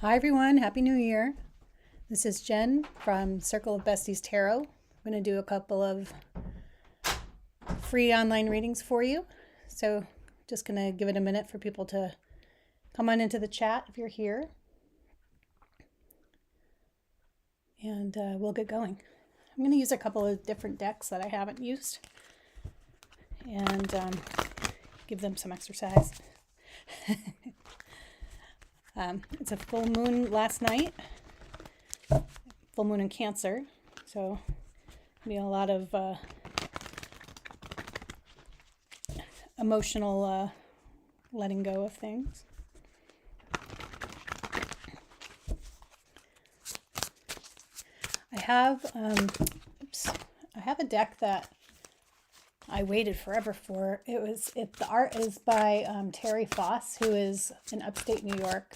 Hi everyone, Happy New Year. This is Jen from Circle of Besties Tarot. I'm going to do a couple of free online readings for you. So just going to give it a minute for people to come on into the chat if you're here. And we'll get going. I'm going to use a couple of different decks that I haven't used and give them some exercise. It's a full moon last night, full moon in Cancer, so be a lot of emotional letting go of things. I have a deck that I waited forever for. The art is by Terry Foss, who is an upstate New York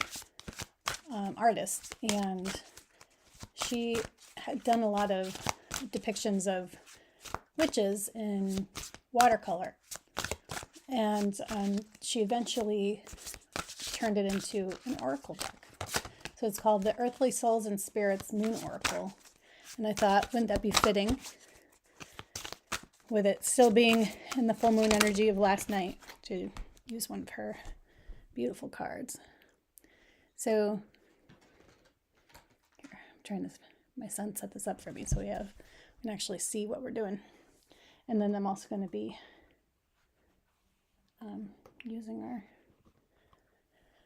artist, and she had done a lot of depictions of witches in watercolor, and she eventually turned it into an oracle deck. So it's called the Earthly Souls and Spirits Moon Oracle, and I thought, wouldn't that be fitting with it still being in the full moon energy of last night to use one of her beautiful cards. So here, my son set this up for me so we can actually see what we're doing. And then I'm also going to be using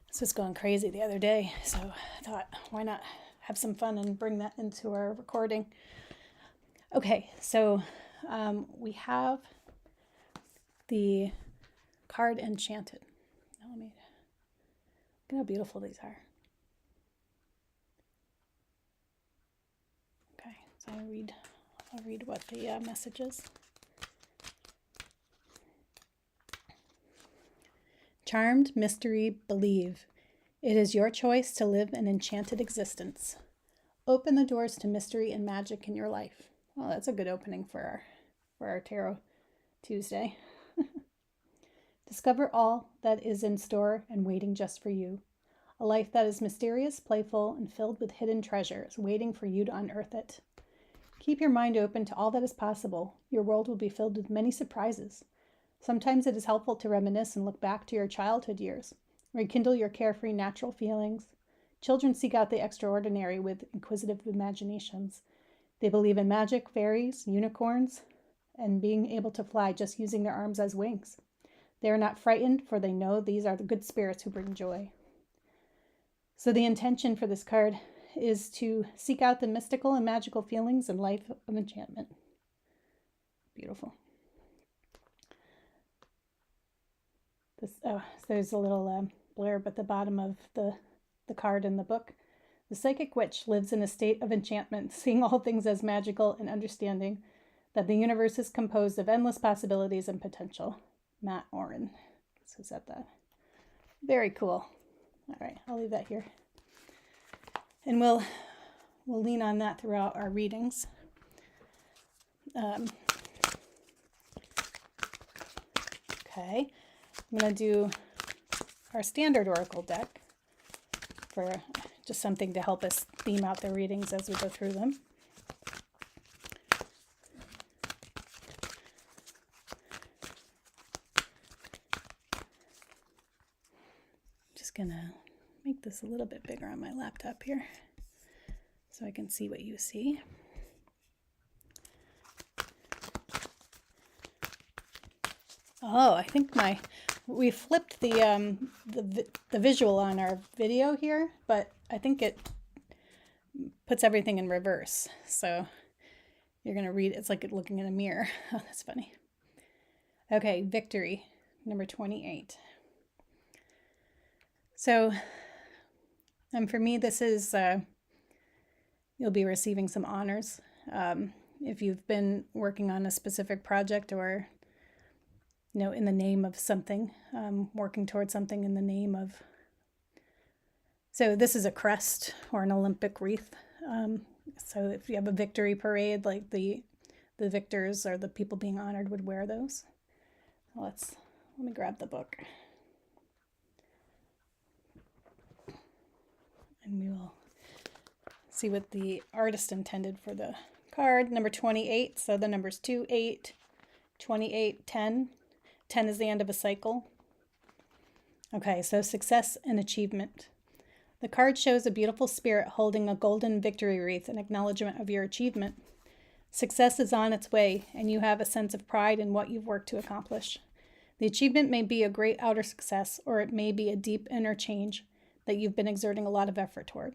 this was going crazy the other day, so I thought, why not have some fun and bring that into our recording. Okay, so we have the card Enchanted. Now look at how beautiful these are. Okay, so I'll read what the message is. Charmed, mystery, believe. It is your choice to live an enchanted existence. Open the doors to mystery and magic in your life. Well, that's a good opening for our Tarot Tuesday. Discover all that is in store and waiting just for you. A life that is mysterious, playful, and filled with hidden treasures, waiting for you to unearth it. Keep your mind open to all that is possible. Your world will be filled with many surprises. Sometimes it is helpful to reminisce and look back to your childhood years. Rekindle your carefree, natural feelings. Children seek out the extraordinary with inquisitive imaginations. They believe in magic, fairies, unicorns, and being able to fly just using their arms as wings. They are not frightened, for they know these are the good spirits who bring joy. So the intention for this card is to seek out the mystical and magical feelings and life of enchantment. Beautiful. So there's a little blurb at the bottom of the card in the book. The psychic witch lives in a state of enchantment, seeing all things as magical and understanding that the universe is composed of endless possibilities and potential. Matt Oren. So said that. Very cool. All right, I'll leave that here. And we'll lean on that throughout our readings. Okay, I'm going to do our standard oracle deck for just something to help us theme out the readings as we go through them. Just gonna make this a little bit bigger on my laptop here so I can see what you see. Oh, I think we flipped the visual on our video here, but I think it puts everything in reverse. So you're going to read, it's like looking in a mirror. Oh, that's funny. Okay, victory, number 28. So, for me, this is, you'll be receiving some honors. If you've been working on a specific project or, in the name of something, working towards something in the name of. So this is a crest or an Olympic wreath. So if you have a victory parade, like the victors or the people being honored would wear those. Let me grab the book. And we will see what the artist intended for the card. Number 28. So the numbers 2, 8, 28, 10. 10 is the end of a cycle. Okay, so success and achievement. The card shows a beautiful spirit holding a golden victory wreath in acknowledgement of your achievement. Success is on its way, and you have a sense of pride in what you've worked to accomplish. The achievement may be a great outer success, or it may be a deep inner change that you've been exerting a lot of effort toward.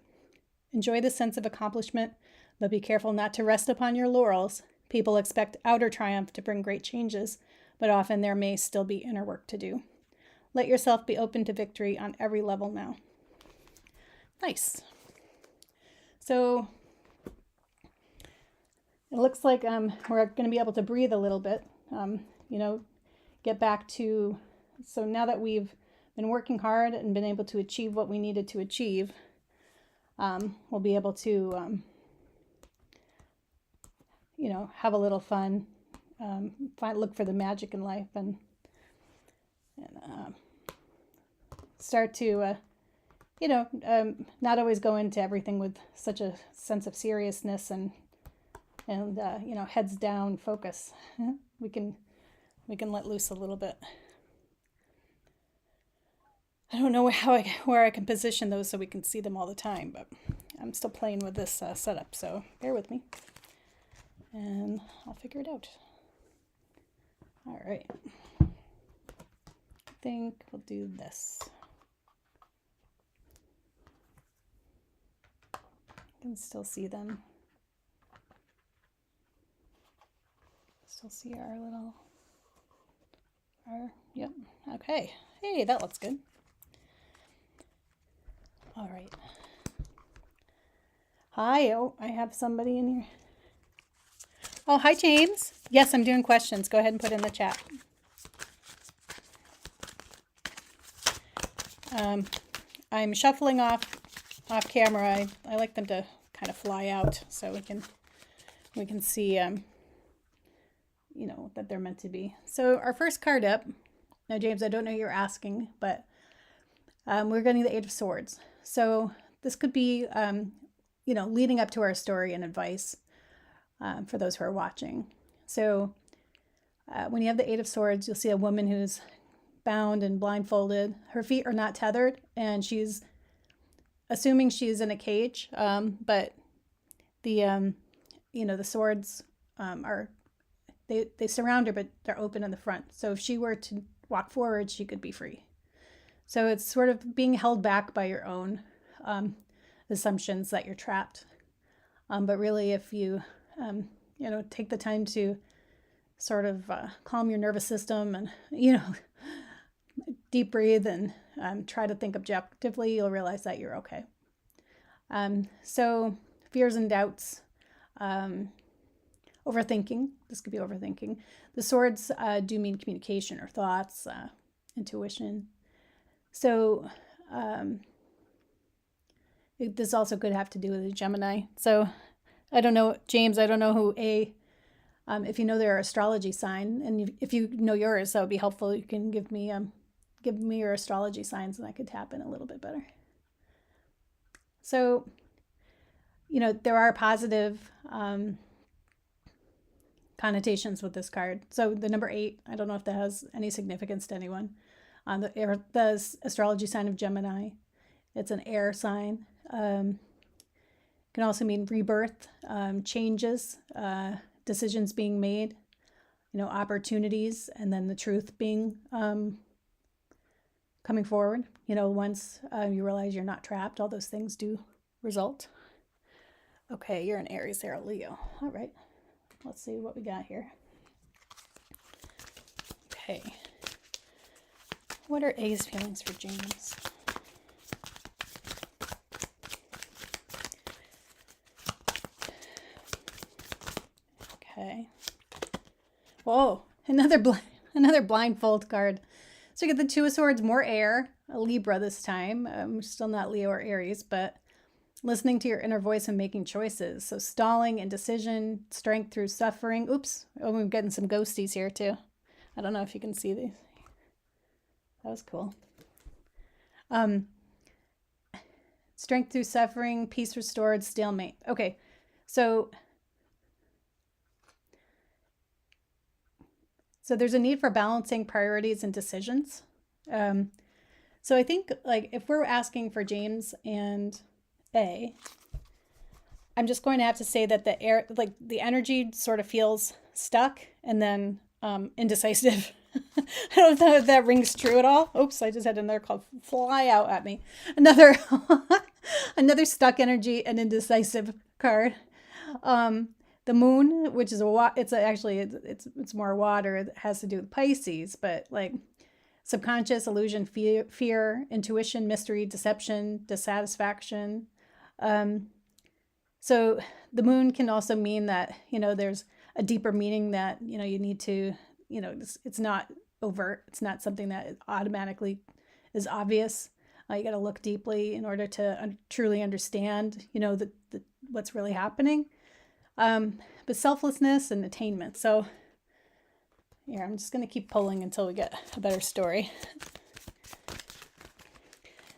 Enjoy the sense of accomplishment, but be careful not to rest upon your laurels. People expect outer triumph to bring great changes, but often there may still be inner work to do. Let yourself be open to victory on every level now. Nice. So it looks like we're going to be able to breathe a little bit, get back to, so now that we've been working hard and been able to achieve what we needed to achieve, we'll be able to, have a little fun, look for the magic in life and start to, not always go into everything with such a sense of seriousness and heads down focus. We can let loose a little bit. I don't know where I can position those so we can see them all the time, but I'm still playing with this setup, so bear with me, and I'll figure it out. All right. I think we'll do this. You can still see them. Still see yep, okay. Hey, that looks good. All right. Hi, I have somebody in here. Oh, hi, James. Yes, I'm doing questions. Go ahead and put in the chat. I'm shuffling off camera. I like them to kind of fly out so we can see that they're meant to be. So our first card up. Now, James, I don't know you're asking, but we're getting the Eight of Swords. So this could be leading up to our story and advice for those who are watching. So when you have the Eight of Swords, you'll see a woman who's bound and blindfolded. Her feet are not tethered, and she's assuming she's in a cage, but the swords they surround her, but they're open in the front. So if she were to walk forward, she could be free. So it's sort of being held back by your own assumptions that you're trapped. But really, if you take the time to sort of calm your nervous system and deep breathe and try to think objectively, you'll realize that you're okay. So fears and doubts, overthinking. This could be overthinking. The swords do mean communication or thoughts, intuition. So this also could have to do with a Gemini. So I don't know, James, I don't know who if you know their astrology sign, and if you know yours, that would be helpful. You can give me your astrology signs and I could tap in a little bit better. So, there are positive connotations with this card. So the number 8, I don't know if that has any significance to anyone. The astrology sign of Gemini, it's an air sign. Can also mean rebirth, changes, decisions being made, opportunities, and then the truth being coming forward. Once you realize you're not trapped, all those things do result. Okay, you're an Aries there, Leo. All right, let's see what we got here. Okay, what are A's feelings for James? Okay. Whoa, another blindfold card. So you get the Two of Swords, more air, a Libra this time. Still not Leo or Aries, but listening to your inner voice and making choices. So stalling, indecision, strength through suffering. Oops. Oh, we're getting some ghosties here too. I don't know if you can see these. That was cool. Strength through suffering, peace restored, stalemate. Okay, so there's a need for balancing priorities and decisions. So I think like if we're asking for James and A, I'm just going to have to say that the energy sort of feels stuck and then indecisive. I don't know if that rings true at all. Oops, I just had another call fly out at me. Another another stuck energy and indecisive card. The moon, which is it's more water. It has to do with Pisces, but like subconscious, illusion, fear, intuition, mystery, deception, dissatisfaction. So the moon can also mean that, there's a deeper meaning that, you need to, it's not overt. It's not something that automatically is obvious. You got to look deeply in order to truly understand, what's really happening. But selflessness and attainment. So here, I'm just going to keep pulling until we get a better story.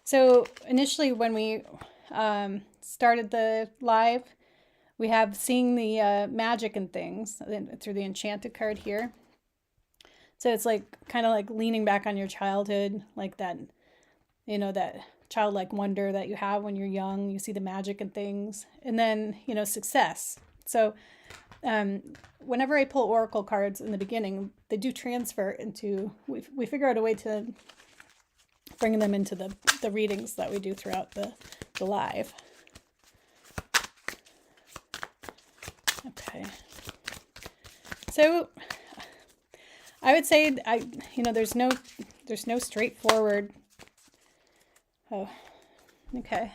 So initially when we started the live, we have seeing the magic and things through the enchanted card here. So it's like kind of like leaning back on your childhood, like that, that childlike wonder that you have when you're young. You see the magic and things, and then success. So whenever I pull oracle cards in the beginning, they do transfer into. We figure out a way to bring them into the readings that we do throughout the live. Okay. So I would say there's no straightforward. Oh, okay.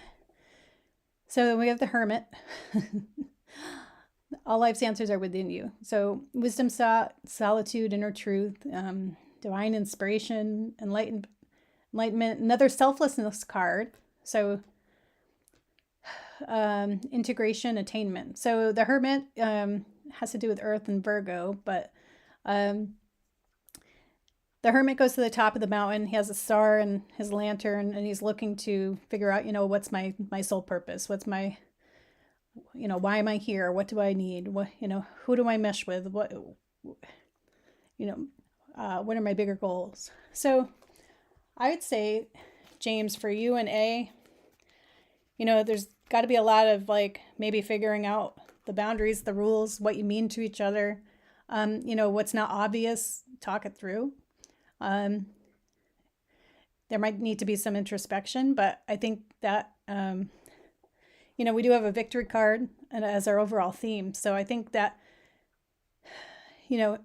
So we have the Hermit. All life's answers are within you. So wisdom, solitude, inner truth, divine inspiration, enlightenment, another selflessness card. So integration, attainment. So the Hermit has to do with Earth and Virgo, but the Hermit goes to the top of the mountain. He has a star and his lantern, and he's looking to figure out, what's my soul purpose? What's my, why am I here? What do I need? What, who do I mesh with? What are my bigger goals? So I would say, James, for you and A, there's got to be a lot of like maybe figuring out the boundaries, the rules, what you mean to each other. What's not obvious, talk it through. There might need to be some introspection, but I think that, we do have a victory card and as our overall theme. So I think that, if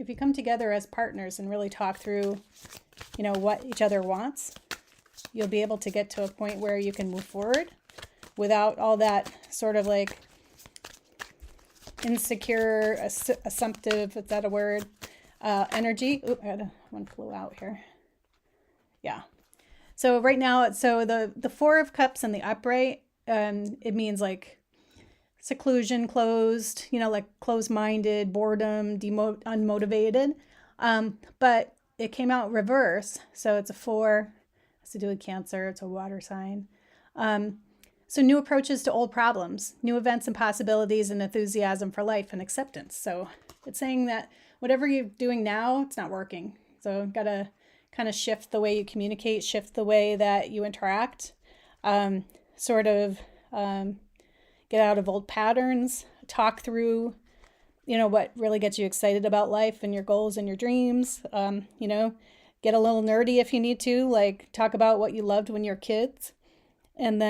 you come together as partners and really talk through, what each other wants, you'll be able to get to a point where you can move forward without all that sort of like insecure, assumptive, is that a word? Energy. Oop, one flew out here. Yeah. So right now, the Four of Cups and the upright, it means like seclusion, closed, like closed-minded, boredom, unmotivated. But it came out reverse. So it's a 4, has to do with Cancer. It's a water sign. So new approaches to old problems, new events and possibilities, and enthusiasm for life and acceptance. So it's saying that whatever you're doing now, it's not working. So got to kind of shift the way you communicate, shift the way that you interact, get out of old patterns, talk through, what really gets you excited about life and your goals and your dreams. Get a little nerdy if you need to, like talk about what you loved when you were kids. And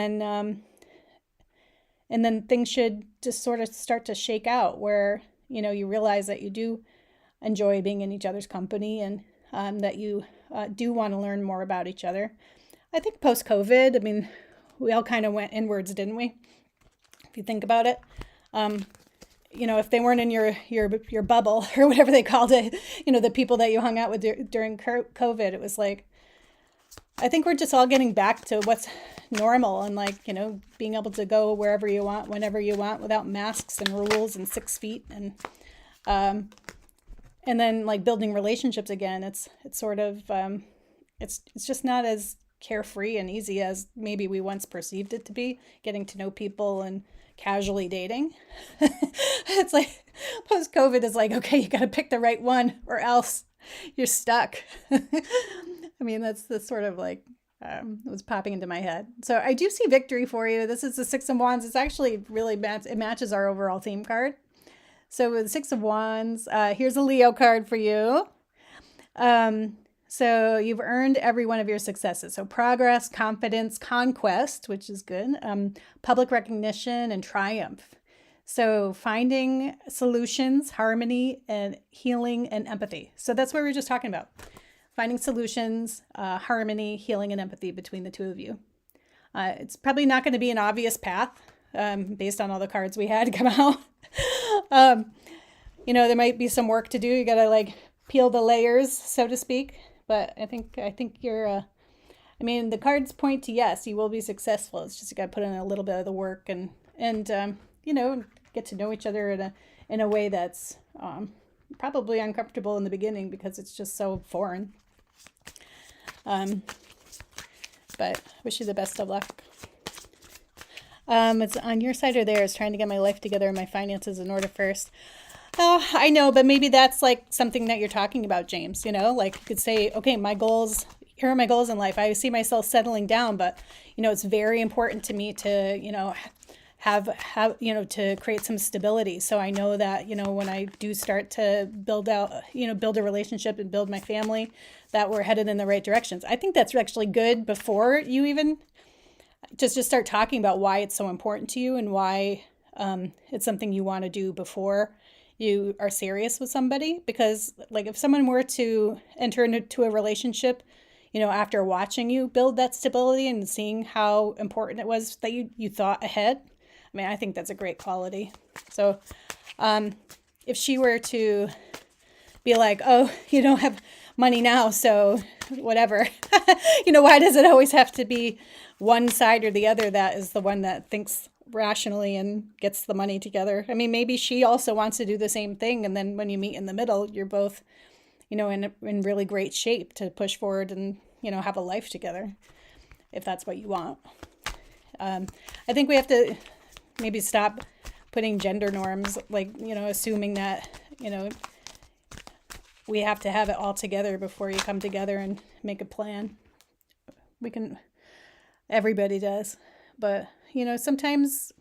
then things should just sort of start to shake out where, you realize that you do enjoy being in each other's company and that you do want to learn more about each other. I think post-COVID, we all kind of went inwards, didn't we? If you think about it, if they weren't in your bubble or whatever they called it, the people that you hung out with during COVID, it was like, I think we're just all getting back to what's normal and being able to go wherever you want, whenever you want, without masks and rules and 6 feet and then building relationships again. It's sort of it's just not as carefree and easy as maybe we once perceived it to be, getting to know people and casually dating. It's like post COVID is like, okay, you got to pick the right one or else you're stuck. I mean, that's the sort of like was popping into my head. So I do see victory for you. This is the Six of Wands. It's actually really it matches our overall theme card. So with the Six of Wands, here's a Leo card for you. So you've earned every one of your successes. So progress, confidence, conquest, which is good, public recognition, and triumph. So finding solutions, harmony, and healing and empathy. So that's what we were just talking about. Finding solutions, harmony, healing, and empathy between the two of you. It's probably not going to be an obvious path based on all the cards we had come out. There might be some work to do. You got to like peel the layers, so to speak. But I think you're, the cards point to yes, you will be successful. It's just you got to put in a little bit of the work and get to know each other in a way that's probably uncomfortable in the beginning because it's just so foreign. But wish you the best of luck. It's on your side or theirs, trying to get my life together and my finances in order first. Oh, I know, but maybe that's like something that you're talking about, James. Like you could say, okay, here are my goals in life. I see myself settling down, but it's very important to me to, have to create some stability. So I know that, when I do start to build a relationship and build my family, that we're headed in the right directions. I think that's actually good before you even just start talking about why it's so important to you and why it's something you want to do before you are serious with somebody. Because like if someone were to enter into a relationship, after watching you build that stability and seeing how important it was that you thought ahead, I think that's a great quality. So if she were to be like, oh, you don't have money now, so whatever, why does it always have to be one side or the other that is the one that thinks rationally and gets the money together? Maybe she also wants to do the same thing. And then when you meet in the middle, you're both, in really great shape to push forward and, have a life together, if that's what you want. I think we have to maybe stop putting gender norms, like, assuming that, we have to have it all together before you come together and make a plan. Everybody does. But, sometimes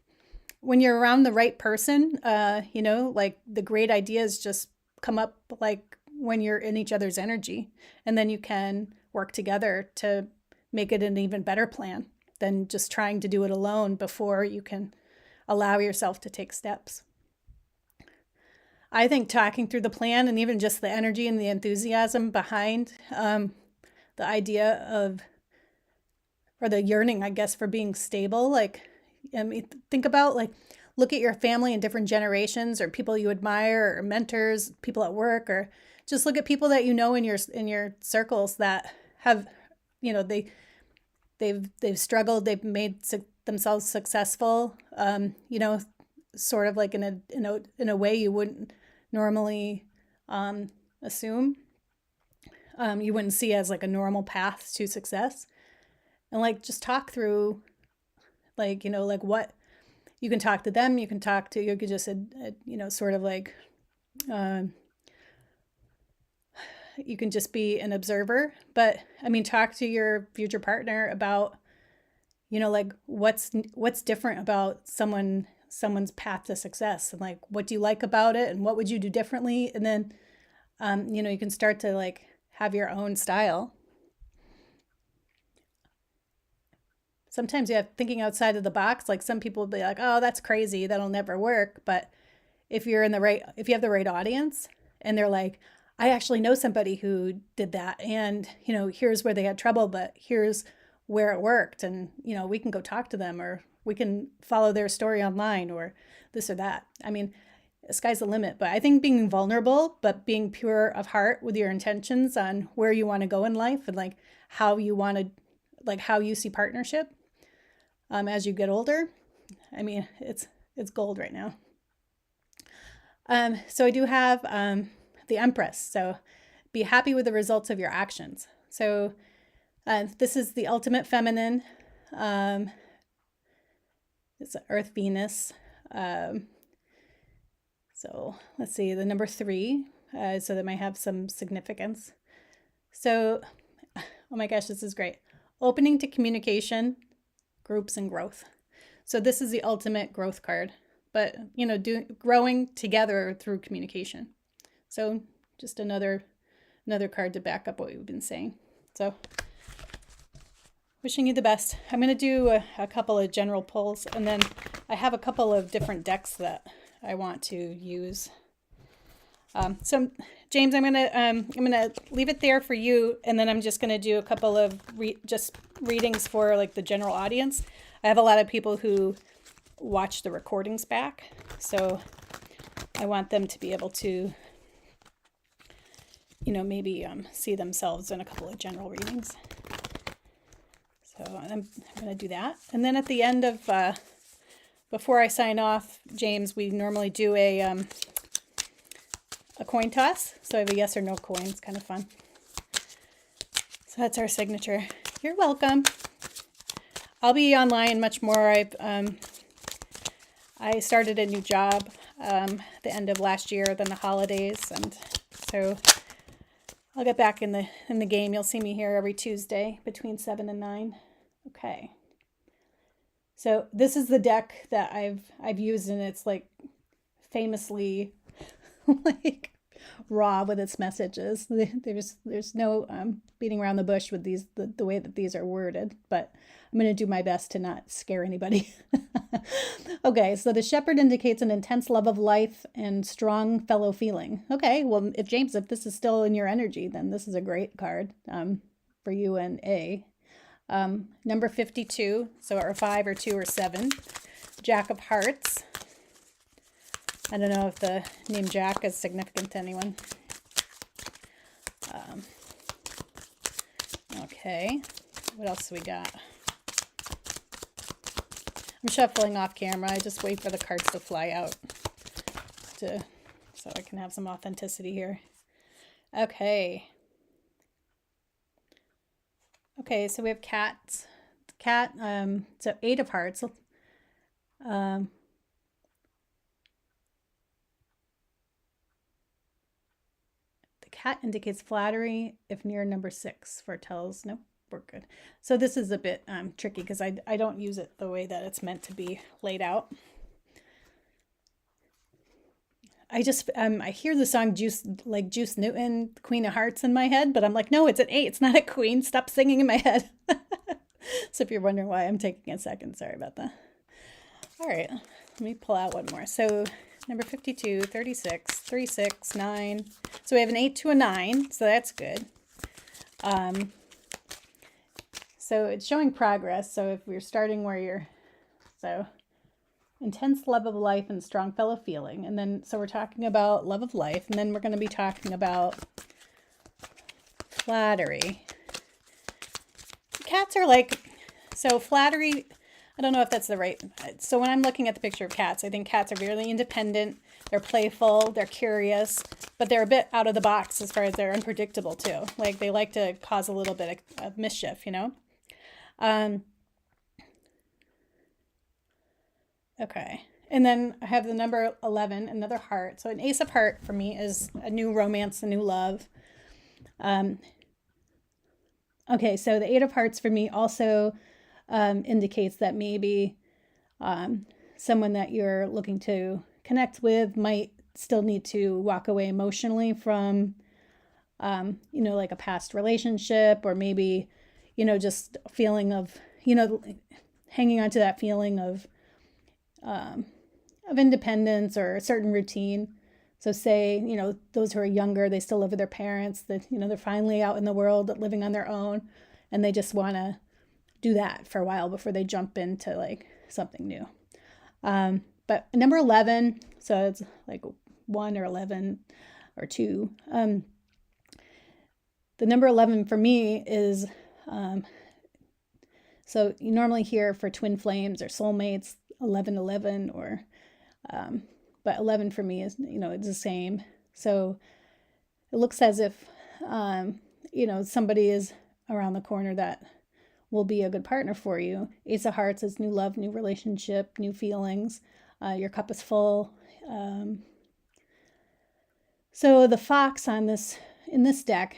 when you're around the right person, like the great ideas just come up like when you're in each other's energy, and then you can work together to make it an even better plan than just trying to do it alone before you can allow yourself to take steps. I think talking through the plan and even just the energy and the enthusiasm behind the idea of, or the yearning, I guess, for being stable. Like, think about, like, look at your family in different generations, or people you admire, or mentors, people at work, or just look at people that in your circles that have, they've struggled, they've made themselves successful, sort of like in a way you wouldn't normally assume, you wouldn't see as like a normal path to success. And like just talk through, like, like what you can talk to them, you could just sort of like you can just be an observer. But talk to your future partner about, like what's different about someone's path to success, and like what do you like about it, and what would you do differently. And then you can start to like have your own style. Sometimes you have thinking outside of the box. Like some people will be like, oh, that's crazy, that'll never work. But if you have the right audience and they're like, I actually know somebody who did that, and here's where they had trouble, but here's where it worked, and we can go talk to them, or we can follow their story online, or this or that. The sky's the limit. But I think being vulnerable, but being pure of heart with your intentions on where you want to go in life, and like how you want to, like how you see partnership as you get older, it's gold right now. So I do have the Empress. So be happy with the results of your actions. So This is the ultimate feminine. It's Earth Venus. So let's see, the number 3, so that might have some significance. So, oh my gosh, this is great. Opening to communication, groups, and growth. So this is the ultimate growth card, but growing together through communication. So just another card to back up what we've been saying. So wishing you the best. I'm going to do a couple of general pulls, and then I have a couple of different decks that I want to use. So James, I'm gonna leave it there for you, and then I'm just gonna do a couple of just readings for like the general audience. I have a lot of people who watch the recordings back, so I want them to be able to, maybe see themselves in a couple of general readings. So I'm gonna do that, and then at the end of before I sign off, James, we normally do a coin toss. So I have a yes or no coin. It's kind of fun. So that's our signature. You're welcome. I'll be online much more. I started a new job the end of last year, then the holidays, and so I'll get back in the game. You'll see me here every Tuesday between 7 and 9. Okay. So this is the deck that I've used, and it's like famously like raw with its messages. There's no beating around the bush with these the way that these are worded, but I'm going to do my best to not scare anybody. Okay, so the shepherd indicates an intense love of life and strong fellow feeling. Okay, well, if this is still in your energy, then this is a great card for you and A. Number 52, so or 5 or 2 or 7. Jack of Hearts. I don't know if the name Jack is significant to anyone. Okay, what else we got? I'm shuffling off camera. I just wait for the cards to fly out so I can have some authenticity here. Okay. Okay, so we have cats. Cat, so 8 of Hearts. The cat indicates flattery if near number 6. Foretells, nope, we're good. So this is a bit tricky because I don't use it the way that it's meant to be laid out. I just, I hear the song Juice Newton, Queen of Hearts in my head, but I'm like, no, it's an 8. It's not a queen. Stop singing in my head. So if you're wondering why I'm taking a second, sorry about that. All right, let me pull out one more. So number 52, 36, 3, 6, 9. So we have an 8 to a 9, so that's good. So it's showing progress. So if we're starting where you're, so intense love of life and strong fellow feeling. And then, so we're talking about love of life, and then we're going to be talking about flattery. Cats are like, so flattery, I don't know if that's the right, so when I'm looking at the picture of cats, I think cats are really independent, they're playful, they're curious, but they're a bit out of the box as far as they're unpredictable too. Like they like to cause a little bit of mischief, Okay, and then I have the number 11, another heart. So an ace of heart for me is a new romance, a new love. Okay, so the 8 of Hearts for me also indicates that maybe someone that you're looking to connect with might still need to walk away emotionally from, like a past relationship, or maybe, just a feeling of, hanging on to that feeling of independence or a certain routine. So say, those who are younger, they still live with their parents, that, they're finally out in the world living on their own, and they just want to do that for a while before they jump into like something new. But number 11, so it's like 1 or 11 or 2. The number 11 for me is, so you normally hear for twin flames or soulmates, 1111, or, but 11 for me is, it's the same. So it looks as if, somebody is around the corner that will be a good partner for you. Ace of Hearts is new love, new relationship, new feelings. Your cup is full. So the fox in this deck,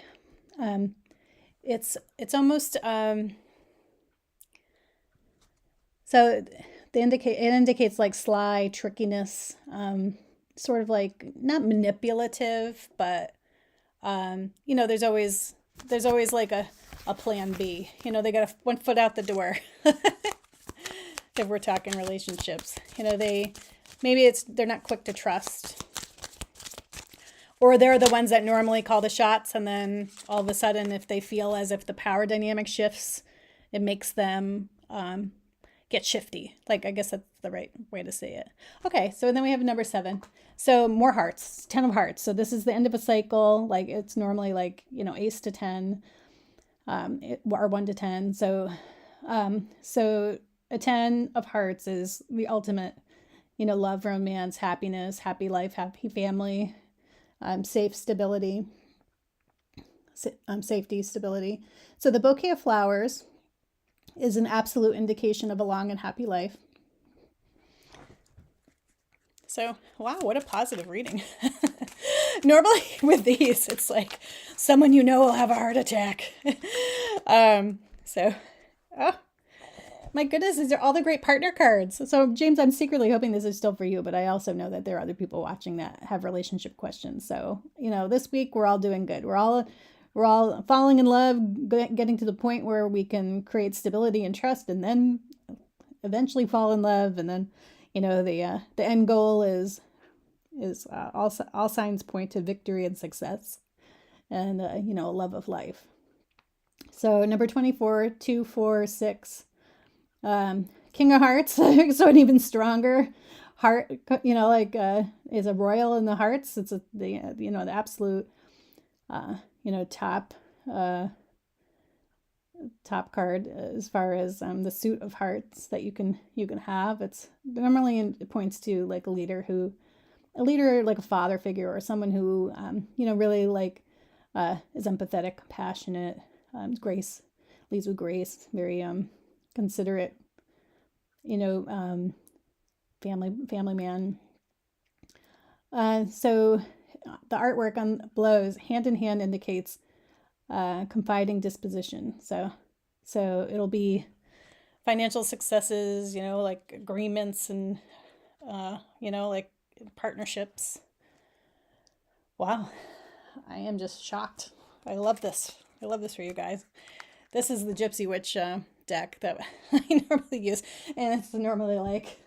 it's almost so it indicates like sly trickiness, sort of like not manipulative, but there's always like a plan B. They got one foot out the door. If we're talking relationships, they're not quick to trust, or they're the ones that normally call the shots, and then all of a sudden, if they feel as if the power dynamic shifts, it makes them get shifty. Like, I guess that's the right way to say it. Okay, so then we have number 7. So more hearts, 10 of hearts. So this is the end of a cycle. Like, it's normally like, ace to 10, or 1 to 10. So a 10 of hearts is the ultimate, love, romance, happiness, happy life, happy family, safety, stability. So the bouquet of flowers is an absolute indication of a long and happy life. So, wow, what a positive reading. Normally with these, it's like someone will have a heart attack. My goodness, these are all the great partner cards. So, James, I'm secretly hoping this is still for you, but I also know that there are other people watching that have relationship questions. So, this week we're all doing good. We're all falling in love, getting to the point where we can create stability and trust, and then eventually fall in love. And then, the end goal is all signs point to victory and success, and a love of life. So number 24, 2, 4, 6. King of Hearts, so an even stronger heart, is a royal in the hearts. It's the absolute, top card as far as the suit of hearts that you can have. It's normally it points to like a leader like a father figure, or someone who really like is empathetic, compassionate, leads with grace, very considerate, family man. So the artwork on below is hand in hand indicates confiding disposition. So it'll be financial successes, like agreements and like partnerships. Wow, I am just shocked. I love this for you guys. This is the Gypsy Witch deck that I normally use, and it's normally like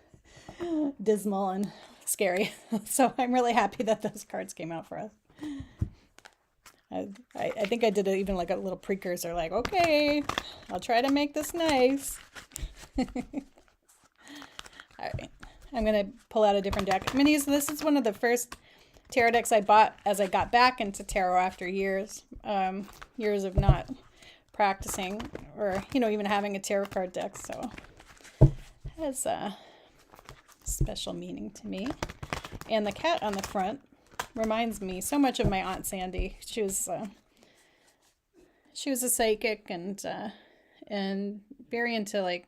dismal and scary. So I'm really happy that those cards came out for us. I think I did even like a little precursor, like, okay, I'll try to make this nice. All right, I'm going to pull out a different deck. I'm going to use, this is one of the first tarot decks I bought as I got back into tarot after years of not practicing or, even having a tarot card deck. So it has a special meaning to me. And the cat on the front reminds me so much of my Aunt Sandy. She was a psychic and very into like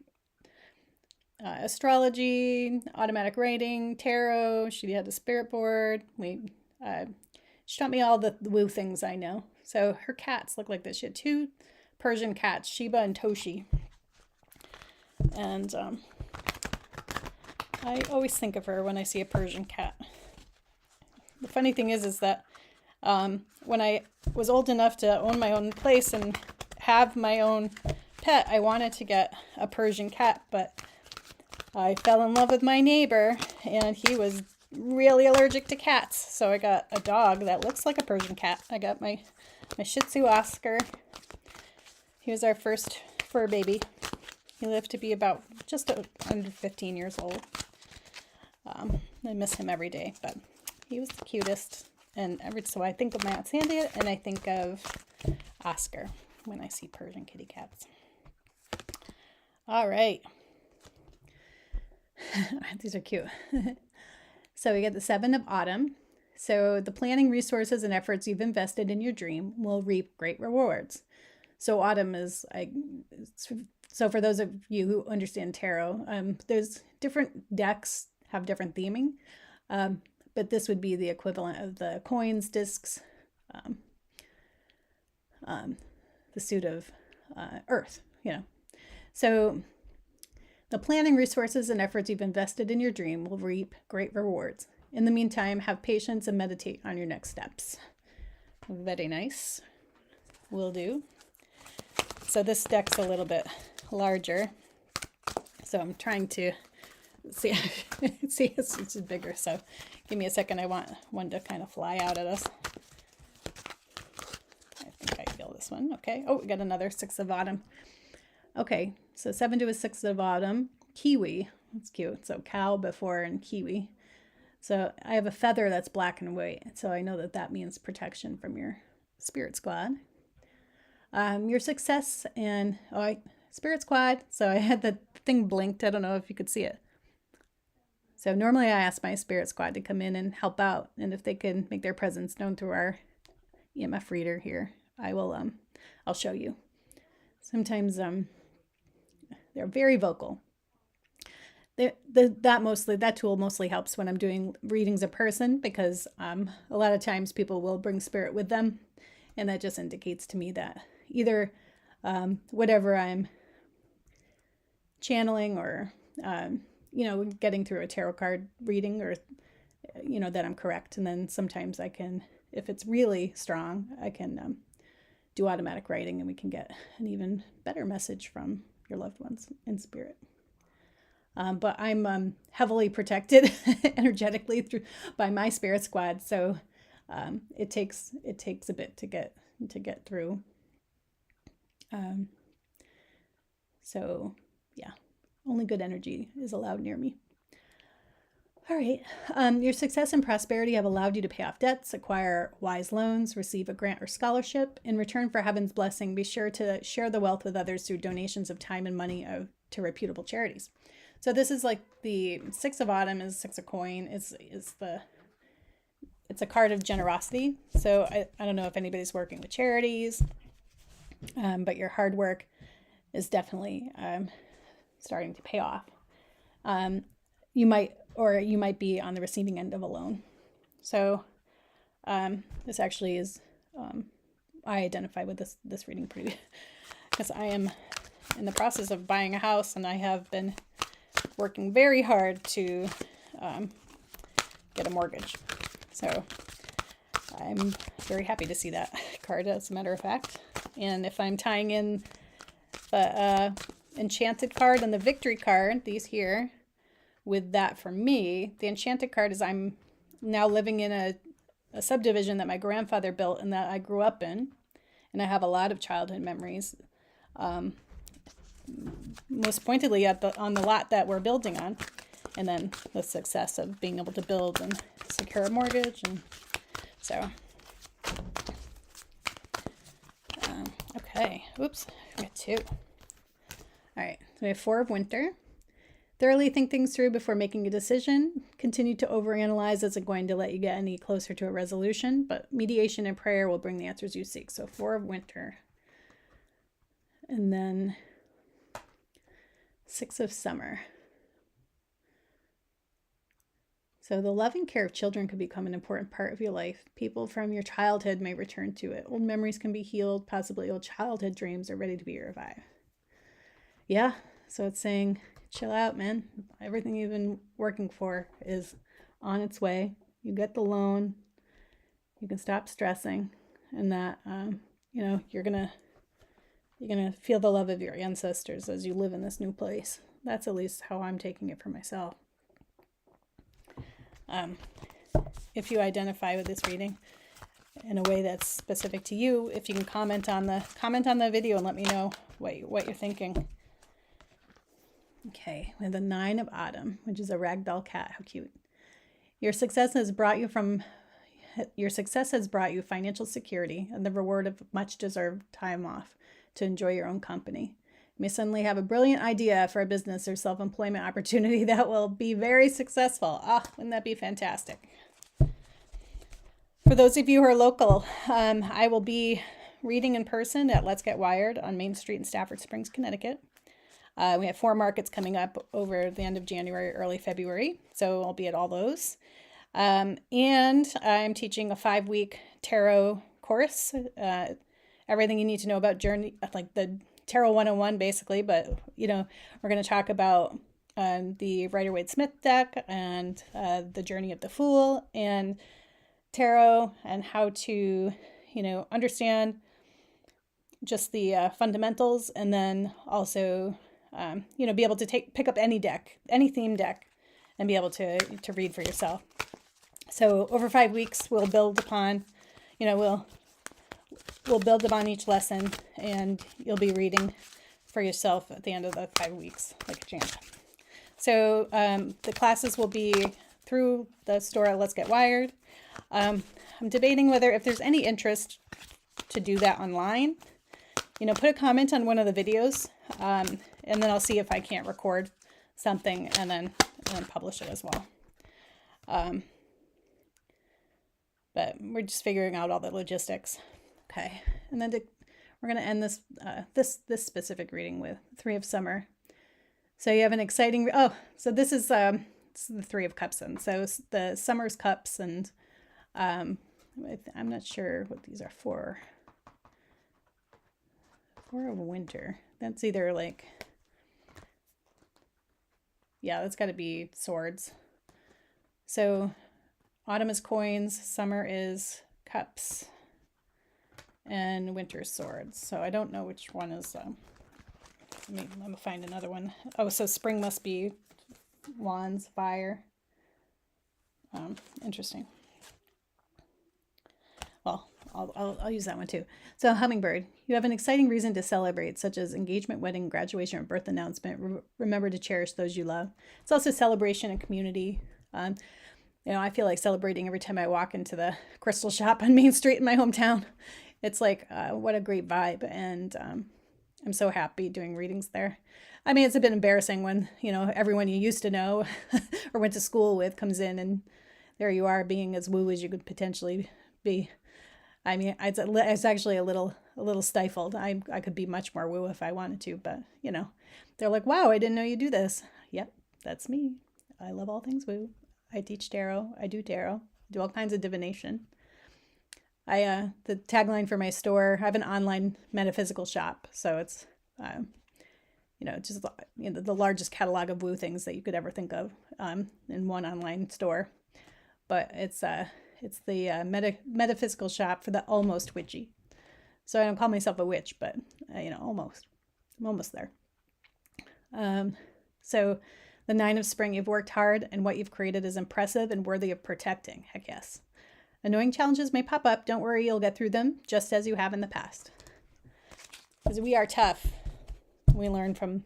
astrology, automatic writing, tarot. She had a spirit board. She taught me all the woo things I know. So her cats look like this. She had 2 Persian cats, Sheba and Toshi. And I always think of her when I see a Persian cat. The funny thing is that when I was old enough to own my own place and have my own pet, I wanted to get a Persian cat, but I fell in love with my neighbor, and he was really allergic to cats. So I got a dog that looks like a Persian cat. I got my Shih Tzu Oscar. He was our first fur baby. He lived to be about just under 15 years old. I miss him every day, but he was the cutest. And so I think of my Aunt Sandy, and I think of Oscar when I see Persian kitty cats. All right. These are cute. So we get the 7 of Autumn. So the planning, resources, and efforts you've invested in your dream will reap great rewards. So autumn is so for those of you who understand tarot, there's different decks have different theming, but this would be the equivalent of the coins, discs, the suit of earth, So the planning, resources, and efforts you've invested in your dream will reap great rewards. In the meantime, have patience and meditate on your next steps. Very nice. Will do. So this deck's a little bit larger. So I'm trying to see it's bigger. So give me a second. I want one to kind of fly out at us. I think I feel this one. Okay. Oh, we got another 6 of autumn. Okay. So 7 to a 6 of autumn. Kiwi. That's cute. So cow before and kiwi. So I have a feather that's black and white. So I know that that means protection from your spirit squad. Your success and spirit squad. So I had the thing blinked. I don't know if you could see it. So normally I ask my spirit squad to come in and help out. And if they can make their presence known through our EMF reader here, I'll show you. Sometimes they're very vocal. That tool mostly helps when I'm doing readings of person, because a lot of times people will bring spirit with them, and that just indicates to me that either whatever I'm channeling or getting through a tarot card reading, or that I'm correct. And then sometimes I can, if it's really strong, I can do automatic writing, and we can get an even better message from your loved ones in spirit. But I'm heavily protected energetically by my spirit squad, so it takes a bit to get through. So yeah, only good energy is allowed near me. All right. Your success and prosperity have allowed you to pay off debts, acquire wise loans, receive a grant or scholarship. In return for heaven's blessing, be sure to share the wealth with others through donations of time and money to reputable charities. So this is like the 6 of autumn is 6 of coin. It's a card of generosity. So I don't know if anybody's working with charities, but your hard work is definitely starting to pay off. You might be on the receiving end of a loan. So this actually is, I identify with this reading pretty, because I am in the process of buying a house, and I have been working very hard to get a mortgage. So I'm very happy to see that card, as a matter of fact. And if I'm tying in the enchanted card and the victory card, these here, with that for me, the enchanted card is I'm now living in a subdivision that my grandfather built and that I grew up in. And I have a lot of childhood memories. Most pointedly on the lot that we're building on, and then the success of being able to build and secure a mortgage. And so okay, oops, I got 2. All right, so we have 4 of winter. Thoroughly think things through before making a decision. Continue to overanalyze isn't going to let you get any closer to a resolution, but mediation and prayer will bring the answers you seek. So 4 of winter. And then 6 of summer. So the loving care of children could become an important part of your life. People from your childhood may return to it. Old memories can be healed. Possibly old childhood dreams are ready to be revived. Yeah, so it's saying, chill out, man. Everything you've been working for is on its way. You get the loan. You can stop stressing, and that you're gonna feel the love of your ancestors as you live in this new place. That's at least how I'm taking it for myself. If you identify with this reading in a way that's specific to you, if you can comment on the video and let me know what you're thinking. Okay, we have the 9 of autumn, which is a ragdoll cat. How cute. Your success has brought you financial security and the reward of much deserved time off to enjoy your own company. You may suddenly have a brilliant idea for a business or self-employment opportunity that will be very successful. Wouldn't that be fantastic? For those of you who are local, I will be reading in person at Let's Get Wired on Main Street in Stafford Springs, Connecticut. We have 4 markets coming up over the end of January, early February. So I'll be at all those. And I'm teaching a 5-week tarot course. Everything you need to know about journey, like the Tarot 101 basically, but we're going to talk about the Rider-Waite-Smith deck and the Journey of the Fool and tarot, and how to understand just the fundamentals, and then also be able to pick up any deck, any theme deck, and be able to read for yourself. So over 5 weeks, we'll build upon we'll build upon each lesson, and you'll be reading for yourself at the end of the 5 weeks, like a champ. So the classes will be through the store at Let's Get Wired. I'm debating whether, if there's any interest to do that online, put a comment on one of the videos, and then I'll see if I can't record something and then publish it as well. But we're just figuring out all the logistics. Okay, and then we're going to end this this specific reading with 3 of Summer. So you have an exciting... so this is the 3 of Cups. And so the Summer's Cups, and I'm not sure what these are for. 4 of Winter. That's either like... Yeah, that's got to be Swords. So Autumn is Coins, Summer is Cups, and Winter's Swords. So I don't know which one is... let me find another one. Oh, so Spring must be Wands, Fire. Interesting. Well, I'll use that one too. So Hummingbird, you have an exciting reason to celebrate, such as engagement, wedding, graduation, or birth announcement. Remember to cherish those you love. It's also celebration and community. I feel like celebrating every time I walk into the crystal shop on Main Street in my hometown. It's like, what a great vibe. And I'm so happy doing readings there. I mean, it's a bit embarrassing when, everyone you used to know or went to school with comes in, and there you are being as woo as you could potentially be. I mean, it's actually a little stifled. I could be much more woo if I wanted to, but they're like, wow, I didn't know you do this. Yep, that's me. I love all things woo. I teach tarot. I do all kinds of divination. The tagline for my store, I have an online metaphysical shop. So it's, just, the largest catalog of woo things that you could ever think of, in one online store. But it's the metaphysical shop for the almost witchy. So I don't call myself a witch, but, almost. I'm almost there. So the 9 of Spring, you've worked hard, and what you've created is impressive and worthy of protecting. Heck yes. Annoying challenges may pop up. Don't worry, you'll get through them, just as you have in the past. Because we are tough. We learn from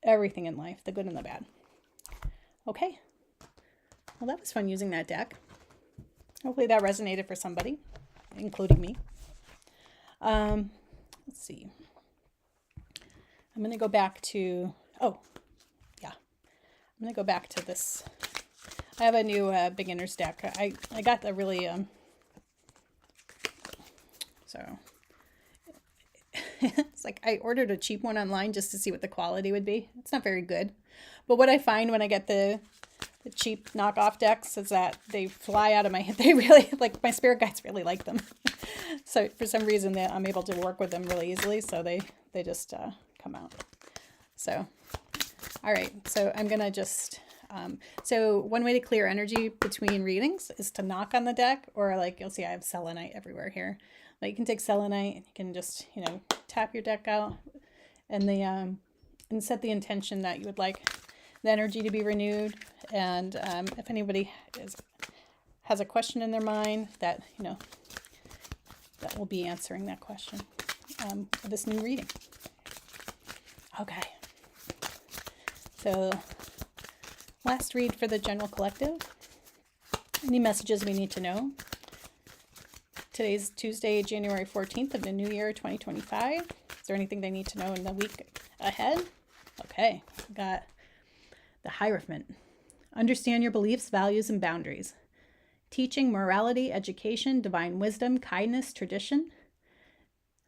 everything in life, the good and the bad. Okay. Well, that was fun using that deck. Hopefully that resonated for somebody, including me. Let's see. I'm going to go back to... I'm going to go back to this... I have a new beginner's deck. I got the really, so it's like I ordered a cheap one online just to see what the quality would be. It's not very good. But what I find when I get the cheap knockoff decks is that they fly out of my head. They really, like, my spirit guides really like them. So for some reason that I'm able to work with them really easily. So they just come out. So, all right. So I'm going to just... so one way to clear energy between readings is to knock on the deck, or like you'll see I have selenite everywhere here. But you can take selenite and you can just, tap your deck out and and set the intention that you would like the energy to be renewed. And if anybody has a question in their mind, that, that will be answering that question for this new reading. Okay. So... last read for the general collective. Any messages we need to know? Today's Tuesday, January 14th of the new year, 2025. Is there anything they need to know in the week ahead? Okay, we got the Hierophant. Understand your beliefs, values, and boundaries. Teaching morality, education, divine wisdom, kindness, tradition.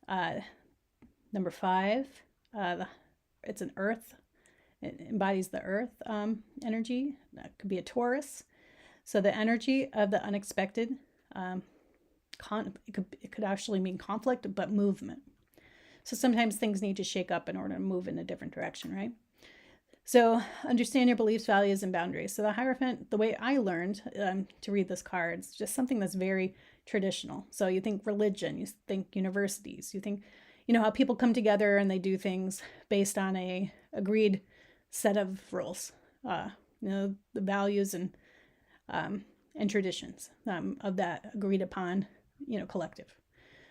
Number 5, it's an earth. It embodies the earth energy. That could be a Taurus. So the energy of the unexpected, it could actually mean conflict, but movement. So sometimes things need to shake up in order to move in a different direction, right? So understand your beliefs, values, and boundaries. So the Hierophant, the way I learned to read this card, it's just something that's very traditional. So you think religion, you think universities, you think, how people come together and they do things based on a agreed set of rules, the values and traditions of that agreed upon, collective.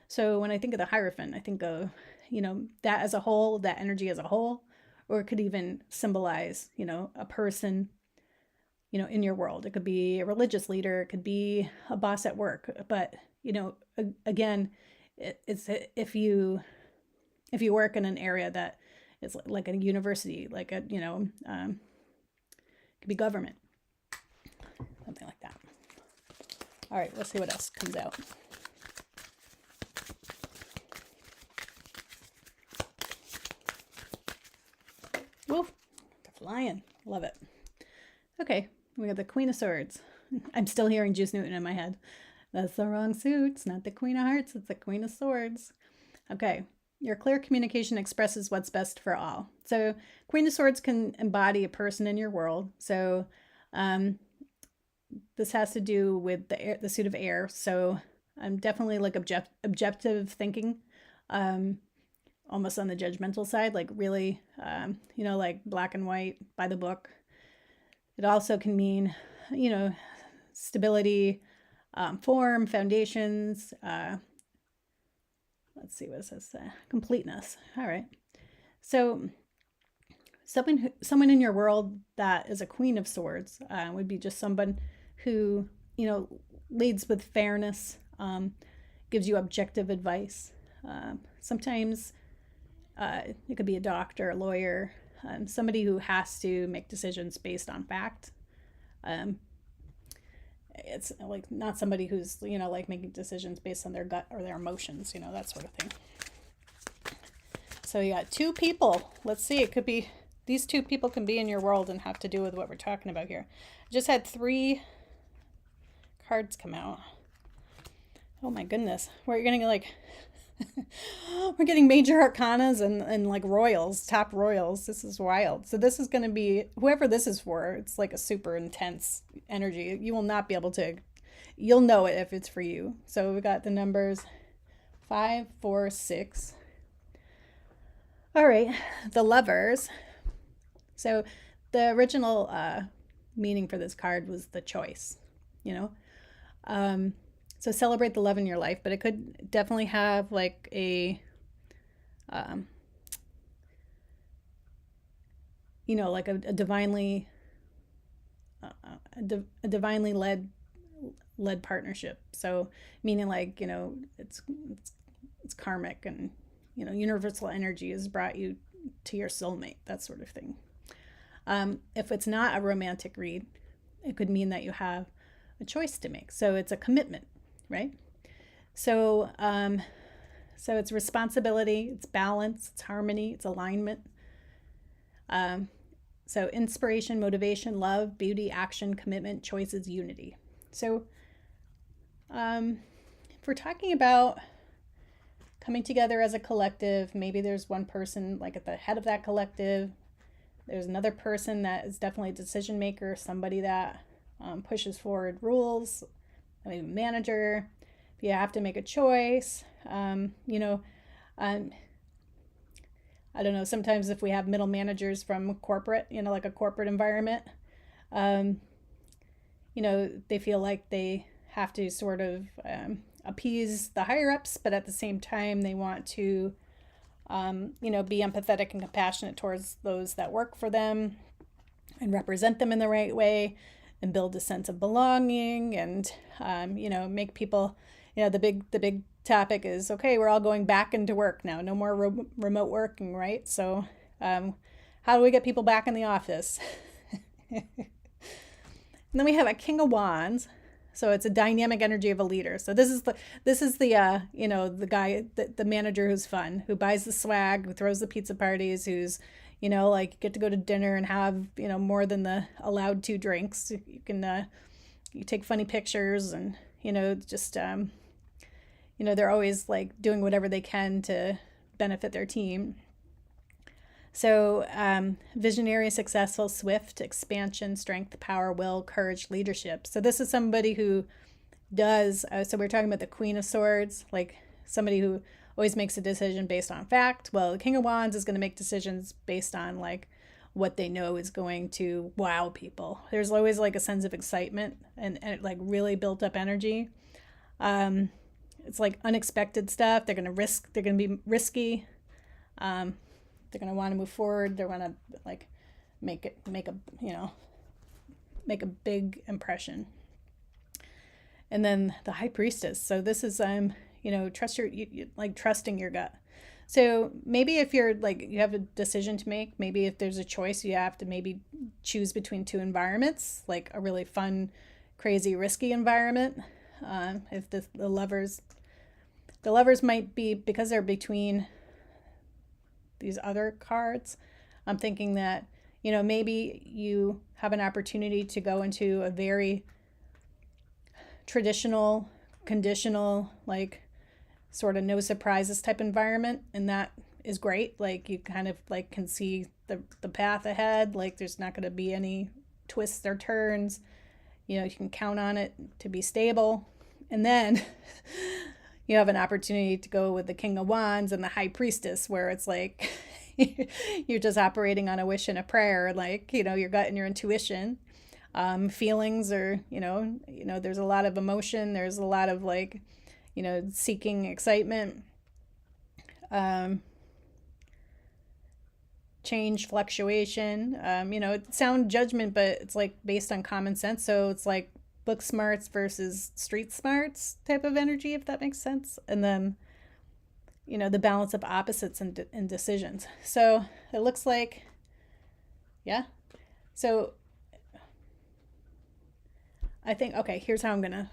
So when I think of the Hierophant, I think of, that as a whole, that energy as a whole, or it could even symbolize, a person, in your world. It could be a religious leader, it could be a boss at work. But, again, it's if you work in an area that is like a university, like it could be government, something like that. All right, let's see what else comes out. Woof, they're flying. Love it. Okay, we got the Queen of Swords. I'm still hearing Juice Newton in my head. That's the wrong suit. It's not the Queen of Hearts. It's the Queen of Swords. Okay, your clear communication expresses what's best for all. So Queen of Swords can embody a person in your world. So this has to do with the suit of air. So I'm definitely like objective thinking. Almost on the judgmental side, like really, like black and white, by the book. It also can mean, stability, form, foundations. Let's see, what does this say? Completeness. All right. So someone in your world that is a Queen of Swords would be just someone who, leads with fairness, gives you objective advice. Sometimes it could be a doctor, a lawyer, somebody who has to make decisions based on fact. It's like not somebody who's, like making decisions based on their gut or their emotions, that sort of thing. So you got 2 people. Let's see, it could be, these 2 people can be in your world and have to do with what we're talking about here. I just had 3 cards come out. Oh my goodness. We're getting we're getting major arcanas and like royals, top royals. This is wild. So this is going to be, whoever this is for, it's like a super intense energy. You will not be able to, you'll know it if it's for you. So we got the numbers 5, 4, 6. All right, the Lovers. So the original meaning for this card was the choice, So celebrate the love in your life, but it could definitely have like a, like a divinely, a divinely led partnership. So meaning like, it's karmic and, universal energy has brought you to your soulmate, that sort of thing. If it's not a romantic read, it could mean that you have a choice to make. So it's a commitment. Right? So it's responsibility, it's balance, it's harmony, it's alignment. So inspiration, motivation, love, beauty, action, commitment, choices, unity. So if we're talking about coming together as a collective, maybe there's one person like at the head of that collective. There's another person that is definitely a decision maker, somebody that pushes forward rules, maybe manager. If you have to make a choice, I don't know, sometimes if we have middle managers from corporate, like a corporate environment, they feel like they have to sort of appease the higher ups, but at the same time they want to, be empathetic and compassionate towards those that work for them and represent them in the right way and build a sense of belonging and, make people, the big topic is, okay, we're all going back into work now. No more remote working, right? So how do we get people back in the office? And then we have a King of Wands. So it's a dynamic energy of a leader. So this is the the guy, the manager who's fun, who buys the swag, who throws the pizza parties, who's like get to go to dinner and have more than the allowed 2 drinks. You can you take funny pictures and just they're always like doing whatever they can to benefit their team. So visionary, successful, swift, expansion, strength, power, will, courage, leadership. So this is somebody who does, so we're talking about the Queen of Swords, like somebody who always makes a decision based on fact. Well, the King of Wands is going to make decisions based on like what they know is going to wow people. There's always like a sense of excitement and like really built up energy. It's like unexpected stuff. They're going to be risky. They're going to want to move forward. They want to like make a big impression. And then the High Priestess. So this is trusting your gut. So maybe if you're like you have a decision to make, maybe if there's a choice, you have to maybe choose between 2 environments, like a really fun, crazy, risky environment. If the lovers might be, because they're between these other cards, I'm thinking that maybe you have an opportunity to go into a very traditional, conditional, like sort of no surprises type environment, and that is great. Like you kind of like can see the path ahead, like there's not going to be any twists or turns. You can count on it to be stable. And then you have an opportunity to go with the King of Wands and the High Priestess, where it's like you're just operating on a wish and a prayer, like your gut and your intuition. Feelings are there's a lot of emotion, there's a lot of like seeking excitement, change, fluctuation. It sound judgment, but it's like based on common sense. So it's like book smarts versus street smarts type of energy, if that makes sense. And then the balance of opposites and decisions. So it looks like, yeah. So I think, okay, here's how I'm gonna,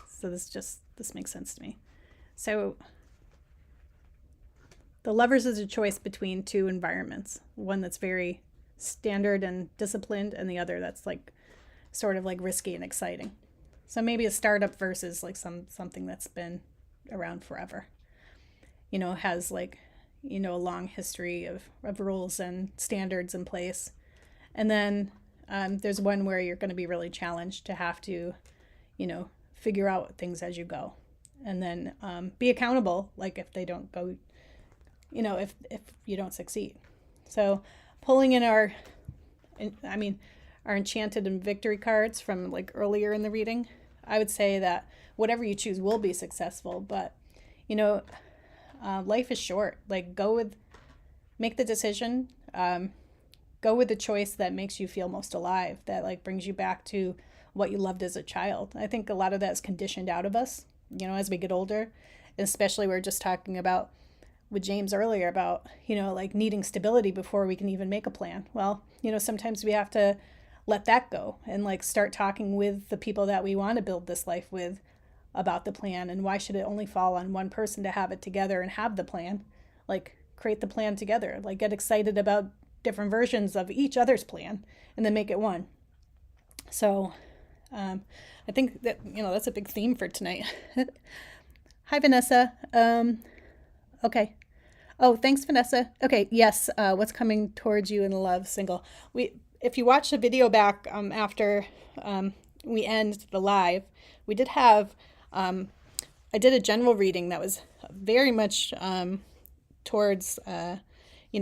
so this makes sense to me. So the Lovers is a choice between 2 environments, one that's very standard and disciplined, and the other that's like sort of like risky and exciting. So maybe a startup versus like something that's been around forever, has like a long history of rules and standards in place. And then there's one where you're going to be really challenged to have to figure out things as you go, and then be accountable, like if they don't go, if you don't succeed. So pulling in our enchanted and victory cards from like earlier in the reading, I would say that whatever you choose will be successful, but life is short. Like make the decision, go with the choice that makes you feel most alive, that like brings you back to what you loved as a child. I think a lot of that is conditioned out of us, as we get older, and especially we were just talking about with James earlier about, like needing stability before we can even make a plan. Well, sometimes we have to let that go and like start talking with the people that we want to build this life with about the plan, and why should it only fall on one person to have it together and have the plan. Like create the plan together, like get excited about different versions of each other's plan and then make it one. So I think that that's a big theme for tonight. Hi Vanessa. Okay. Oh, thanks Vanessa. Okay, yes, what's coming towards you in love single. If you watch the video back after we end the live, we did have I did a general reading that was very much towards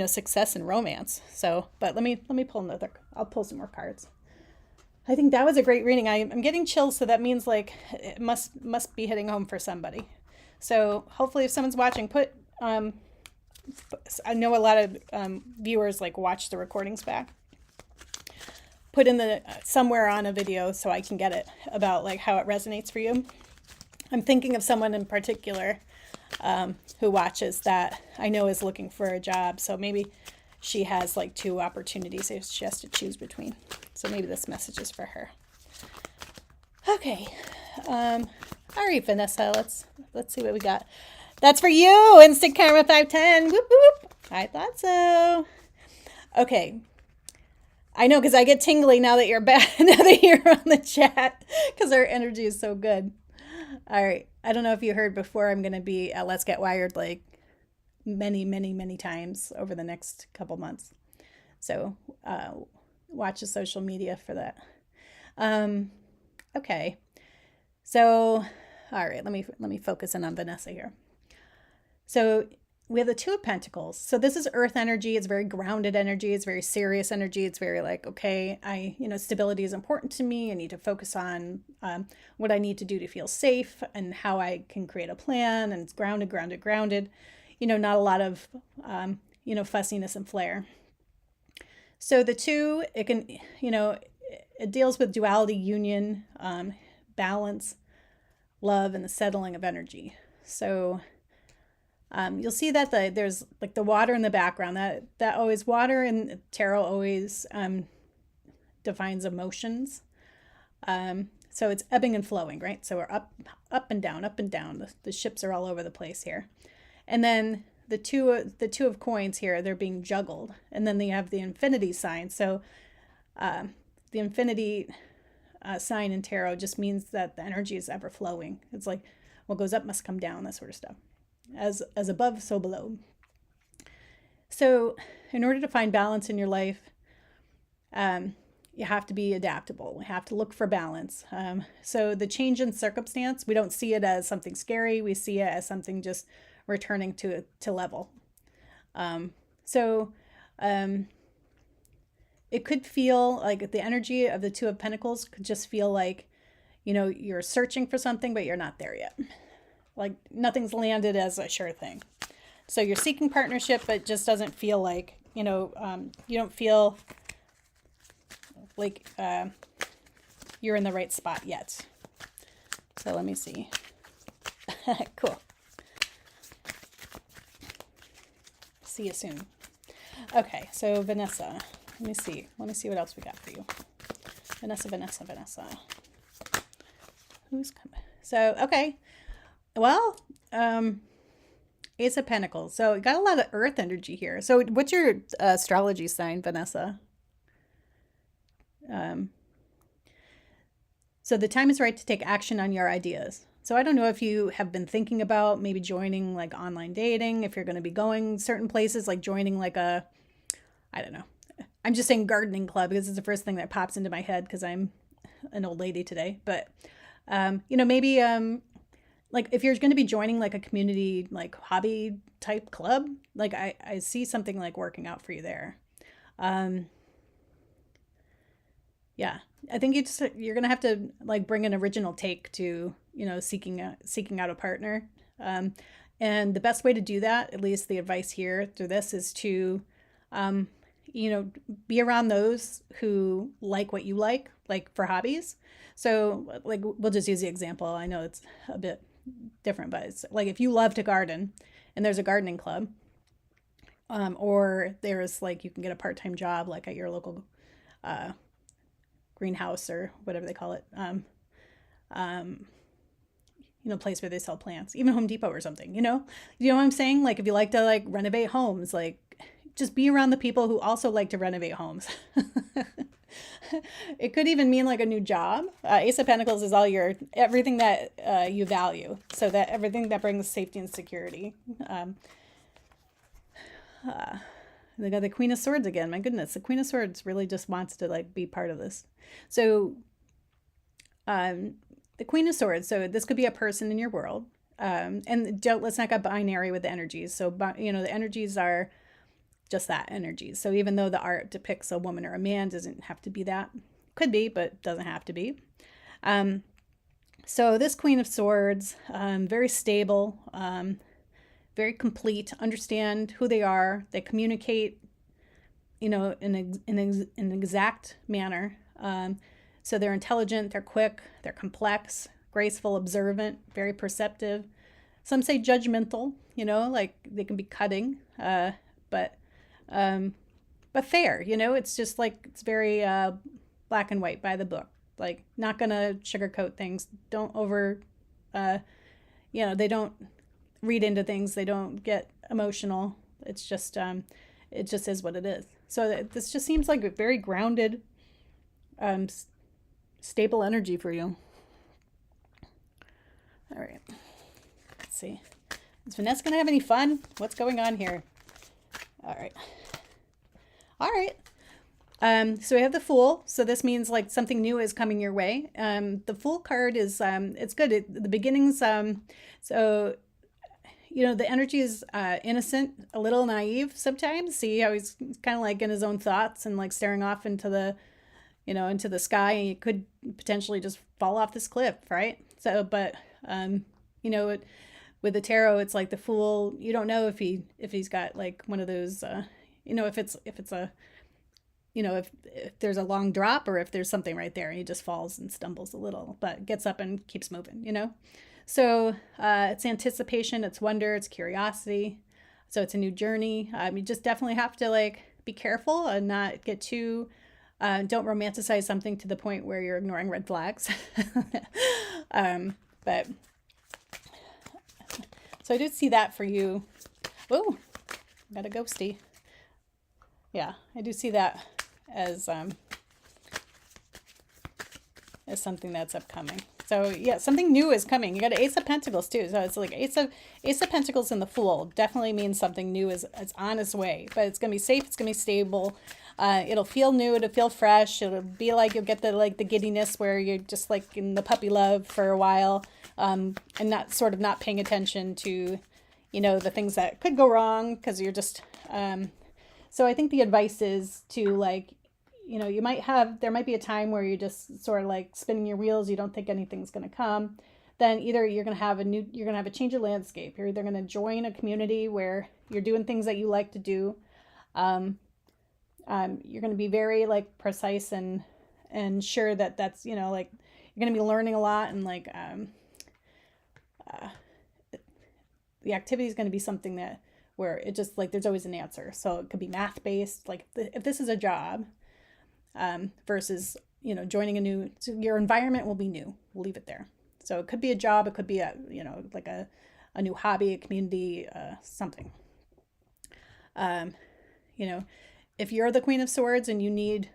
success and romance. So, but let me pull I'll pull some more cards. I think that was a great reading. I'm getting chills, so that means like it must be hitting home for somebody. So hopefully if someone's watching, I know a lot of viewers like watch the recordings back. Put in somewhere on a video so I can get it about like how it resonates for you. I'm thinking of someone in particular who watches that I know is looking for a job. So maybe she has like 2 opportunities if she has to choose between. So maybe this message is for her. Okay. All right, Vanessa, let's see what we got. That's for you, Instant Karma 510. Whoop, whoop. I thought so. Okay. I know, because I get tingly now that you're back, now that you're on the chat, because our energy is so good. All right. I don't know if you heard before, I'm going to be at Let's Get Wired like many, many, many times over the next couple months. So watch the social media for that. Okay. So, all right, let me focus in on Vanessa here. So we have the Two of Pentacles. So this is earth energy. It's very grounded energy. It's very serious energy. It's very like, okay, stability is important to me. I need to focus on what I need to do to feel safe and how I can create a plan. And it's grounded, grounded, grounded. Not a lot of, fussiness and flair. So the two, it can, it deals with duality, union, balance, love, and the settling of energy. So you'll see that there's like the water in the background. That always, water in tarot always defines emotions. So it's ebbing and flowing, right? So we're up and down, up and down. The ships are all over the place here. And then the two of coins here, they're being juggled. And then they have the infinity sign. So the infinity sign in tarot just means that the energy is ever flowing. It's like what goes up must come down, that sort of stuff. As above, so below. So in order to find balance in your life, you have to be adaptable. We have to look for balance. So the change in circumstance, we don't see it as something scary. We see it as something just returning to level. It could feel like the energy of the Two of Pentacles could just feel like, you're searching for something, but you're not there yet. Like nothing's landed as a sure thing. So you're seeking partnership, but it just doesn't feel like, you don't feel like you're in the right spot yet. So let me see. Cool. See you soon. Okay, so Vanessa, let me see what else we got for you. Vanessa. Who's coming? So, okay. Well, Ace of Pentacles. So we got a lot of earth energy here. So what's your astrology sign, Vanessa? So the time is right to take action on your ideas. So I don't know if you have been thinking about maybe joining like online dating, if you're going to be going certain places, like joining like I don't know. I'm just saying gardening club because it's the first thing that pops into my head because I'm an old lady today. But, maybe like if you're going to be joining like a community, like hobby type club, like I see something like working out for you there. Yeah, I think you're going to have to like bring an original take to, seeking out a partner. And the best way to do that, at least the advice here through this, is to, be around those who like what you like for hobbies. So like, we'll just use the example. I know it's a bit different, but it's like if you love to garden and there's a gardening club, or there's like, you can get a part-time job like at your local greenhouse or whatever they call it, place where they sell plants, even Home Depot or something, you know what I'm saying? Like if you like to like renovate homes, like just be around the people who also like to renovate homes. It could even mean like a new job. Ace of Pentacles is everything that you value. So that everything that brings safety and security. They got the Queen of Swords again. My goodness, the Queen of Swords really just wants to like be part of this. So the Queen of Swords. So this could be a person in your world. And let's not get binary with the energies. So, the energies are just that, energies. So even though the art depicts a woman or a man, doesn't have to be that. Could be, but doesn't have to be. So this Queen of Swords, very stable, very complete, understand who they are. They communicate, in an exact manner. So they're intelligent, they're quick, they're complex, graceful, observant, very perceptive. Some say judgmental, like they can be cutting, but fair, it's just like, it's very black and white, by the book. like not gonna sugarcoat things. Don't over, they don't read into things. They don't get emotional. It's just, it just is what it is. So this just seems like a very grounded, um, stable energy for you. All right. Let's see. Is Vanessa going to have any fun? What's going on here? All right. All right. So we have the Fool. So this means like something new is coming your way. The Fool card is, it's good. The beginnings, so, the energy is innocent, a little naive sometimes. See how he's kind of like in his own thoughts and like staring off into the, into the sky, and you could potentially just fall off this cliff, right? So, but, with the tarot, it's like the Fool. You don't know if he's got like one of those, if it's a, if there's a long drop or if there's something right there and he just falls and stumbles a little, but gets up and keeps moving, So it's anticipation, it's wonder, it's curiosity. So it's a new journey. You just definitely have to like be careful and not get too, don't romanticize something to the point where you're ignoring red flags. But so I did see that for you. Oh, got a ghosty. Yeah, I do see that as something that's upcoming. So yeah, something new is coming. You got an Ace of Pentacles too. So it's like Ace of Pentacles and the Fool definitely means something new is on its way. But it's gonna be safe. It's gonna be stable. It'll feel new. It'll feel fresh. It'll be like you'll get the giddiness where you're just like in the puppy love for a while, and not paying attention to, the things that could go wrong because you're just. So I think the advice is to like, there might be a time where you're just sort of like spinning your wheels. You don't think anything's going to come. Then either you're going to have a change of landscape. You're either going to join a community where you're doing things that you like to do. You're going to be very like precise and sure that's, like you're going to be learning a lot, and like, the activity is going to be something that where it just like, there's always an answer. So it could be math based. Like if this is a job, versus, joining your environment will be new. We'll leave it there. So it could be a job. It could be like a new hobby, a community, something. If you're the Queen of Swords and you need,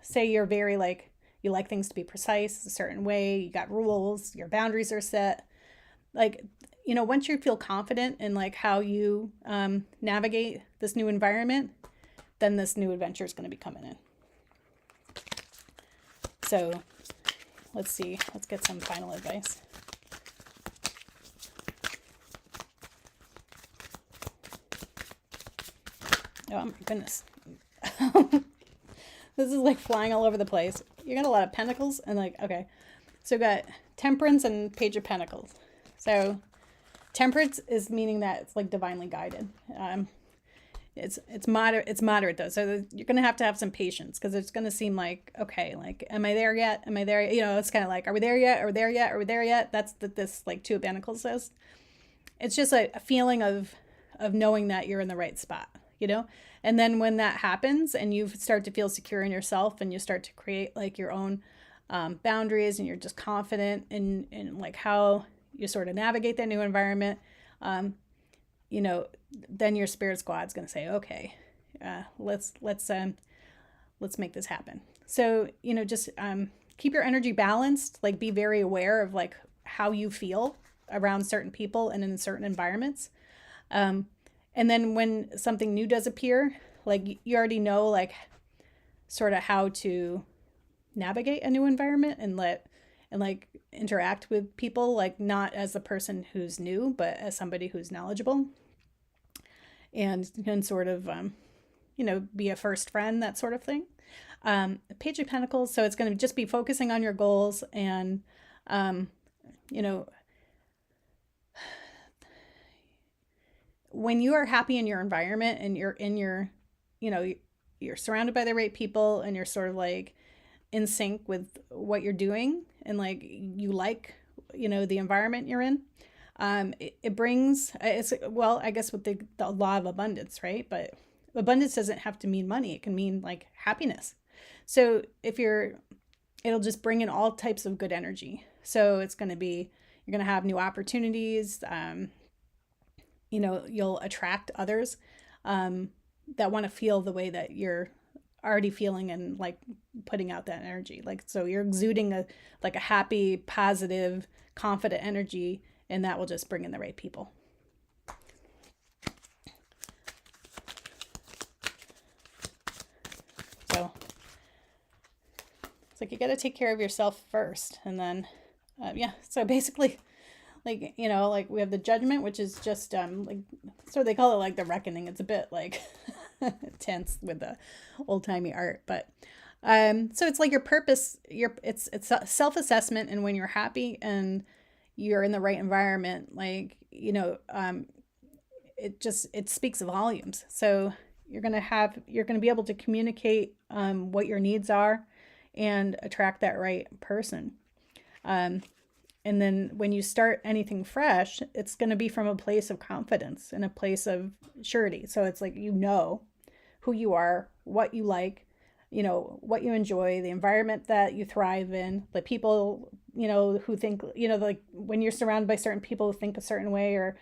say you're very like, you like things to be precise a certain way, you got rules, your boundaries are set. Like, once you feel confident in like how you navigate this new environment, then this new adventure is going to be coming in. So let's see. Let's get some final advice. Oh my goodness. This is like flying all over the place. You got a lot of pentacles and like, okay. So we got Temperance and Page of Pentacles. So Temperance is meaning that it's like divinely guided. It's moderate though. So you're going to have some patience because it's going to seem like, okay, like, am I there yet? Am I there? It's kind of like, are we there yet? Are we there yet? Are we there yet? That's what this like Two of Pentacles says. It's just a feeling of knowing that you're in the right spot, And then when that happens and you start to feel secure in yourself and you start to create like your own boundaries and you're just confident in like how you sort of navigate that new environment, then your spirit squad's going to say, okay, let's make this happen. So, just keep your energy balanced, like be very aware of like how you feel around certain people and in certain environments. And then when something new does appear, like you already know, like sort of how to navigate a new environment and like interact with people, like not as a person who's new, but as somebody who's knowledgeable and can sort of, be a first friend, that sort of thing. Page of Pentacles. So it's going to just be focusing on your goals and, when you are happy in your environment and you're in your, you're surrounded by the right people and you're sort of like in sync with what you're doing and like you like, the environment you're in, it brings, I guess with the law of abundance, right? But abundance doesn't have to mean money. It can mean like happiness. So if you're it'll just bring in all types of good energy. So it's going to be, you're going to have new opportunities. You'll attract others that want to feel the way that you're already feeling, and like putting out that energy. Like, so you're exuding a happy, positive, confident energy, and that will just bring in the right people. So it's like you got to take care of yourself first, and then so basically, like, like we have the Judgment, which is just so they call it like the Reckoning. It's a bit like tense with the old-timey art, but so it's like your purpose, it's self-assessment, and when you're happy and you're in the right environment, like, it speaks volumes. So you're going to be able to communicate what your needs are and attract that right person. And then when you start anything fresh, it's going to be from a place of confidence and a place of surety. So it's like, who you are, what you like, what you enjoy, the environment that you thrive in, the people, who think, like when you're surrounded by certain people who think a certain way, or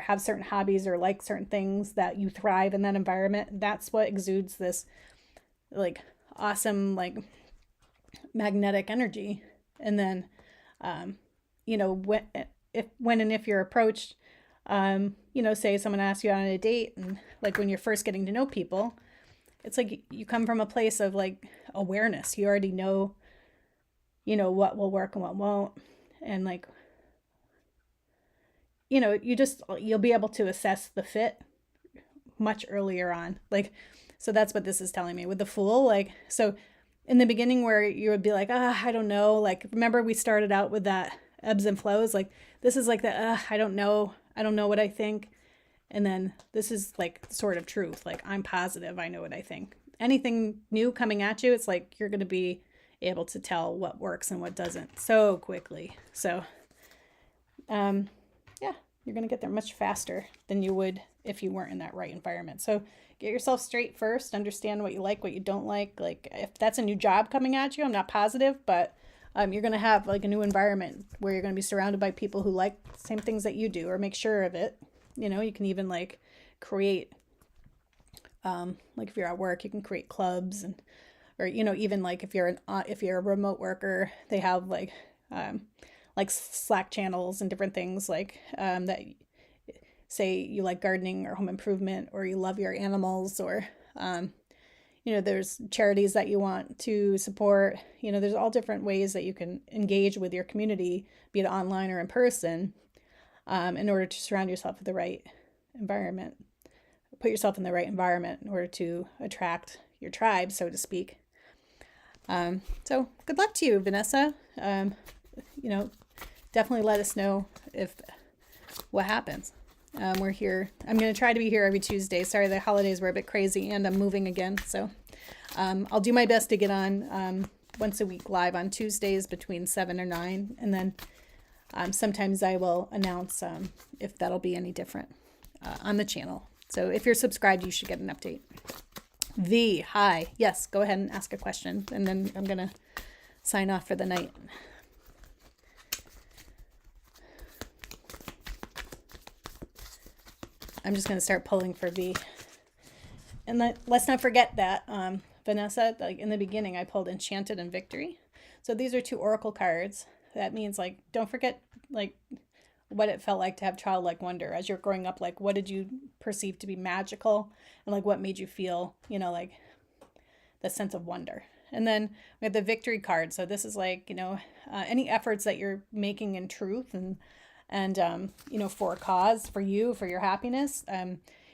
have certain hobbies, or like certain things, that you thrive in that environment. That's what exudes this like awesome, like magnetic energy. And then, if you're approached, say someone asks you out on a date, and like when you're first getting to know people, it's like you come from a place of like awareness. You already know, what will work and what won't. And like, you'll be able to assess the fit much earlier on. Like, so that's what this is telling me with the Fool. Like, so in the beginning where you would be like, I don't know. Like, remember we started out with that ebbs and flows. Like, this is like the, I don't know what I think. And then this is like sort of truth. Like, I'm positive I know what I think. Anything new coming at you, it's like you're going to be able to tell what works and what doesn't so quickly. So, you're going to get there much faster than you would if you weren't in that right environment. So get yourself straight first, understand what you like, what you don't like. Like, if that's a new job coming at you, I'm not positive, but you're going to have like a new environment where you're going to be surrounded by people who like the same things that you do, or make sure of it. You can even like create, like if you're at work, you can create clubs, and, or, even like if you're a remote worker, they have like Slack channels and different things like, that say you like gardening or home improvement, or you love your animals, or, there's charities that you want to support. There's all different ways that you can engage with your community, be it online or in person, in order to surround yourself with the right environment. Put yourself in the right environment in order to attract your tribe, so to speak. So good luck to you, Vanessa. Definitely let us know what happens. We're here. I'm going to try to be here every Tuesday. Sorry, the holidays were a bit crazy, and I'm moving again. So I'll do my best to get on once a week live on Tuesdays between 7 or 9. And then sometimes I will announce if that'll be any different on the channel. So if you're subscribed, you should get an update. Hi. Yes, go ahead and ask a question, and then I'm going to sign off for the night. I'm just going to start pulling for V. And let's not forget that, Vanessa, like in the beginning, I pulled Enchanted and Victory. So these are 2 oracle cards. That means, like, don't forget, like, what it felt like to have childlike wonder as you're growing up. Like, what did you perceive to be magical? And, like, what made you feel, like, the sense of wonder? And then we have the Victory card. So this is like, any efforts that you're making in truth and for a cause, for you, for your happiness,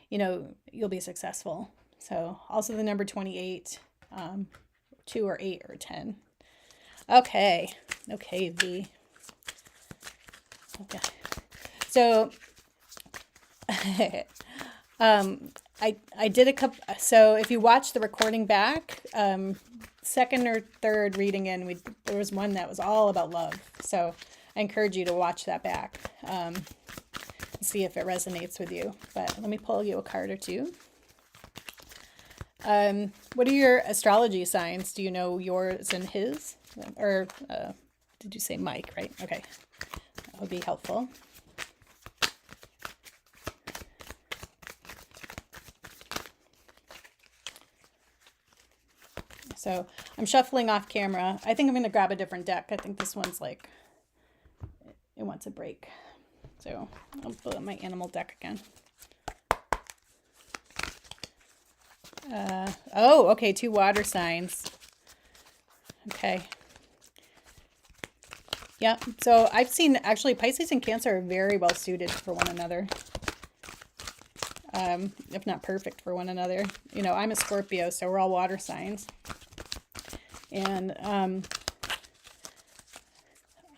you'll be successful. So also the number 28, 2 or 8 or 10. Okay, V. Okay. So, I did a couple, so if you watch the recording back, second or third reading in, there was one that was all about love. So I encourage you to watch that back, and see if it resonates with you. But let me pull you a card or two. What are your astrology signs? Do you know yours and his? or did you say Mike, right? Okay, that would be helpful. So I'm shuffling off camera. I think I'm going to grab a different deck. I think this one's like, it wants a break. So I'll pull up my animal deck again. Oh, okay, 2 water signs. Okay. Yeah, so I've seen actually Pisces and Cancer are very well suited for one another. If not perfect for one another. You know, I'm a Scorpio, so we're all water signs. And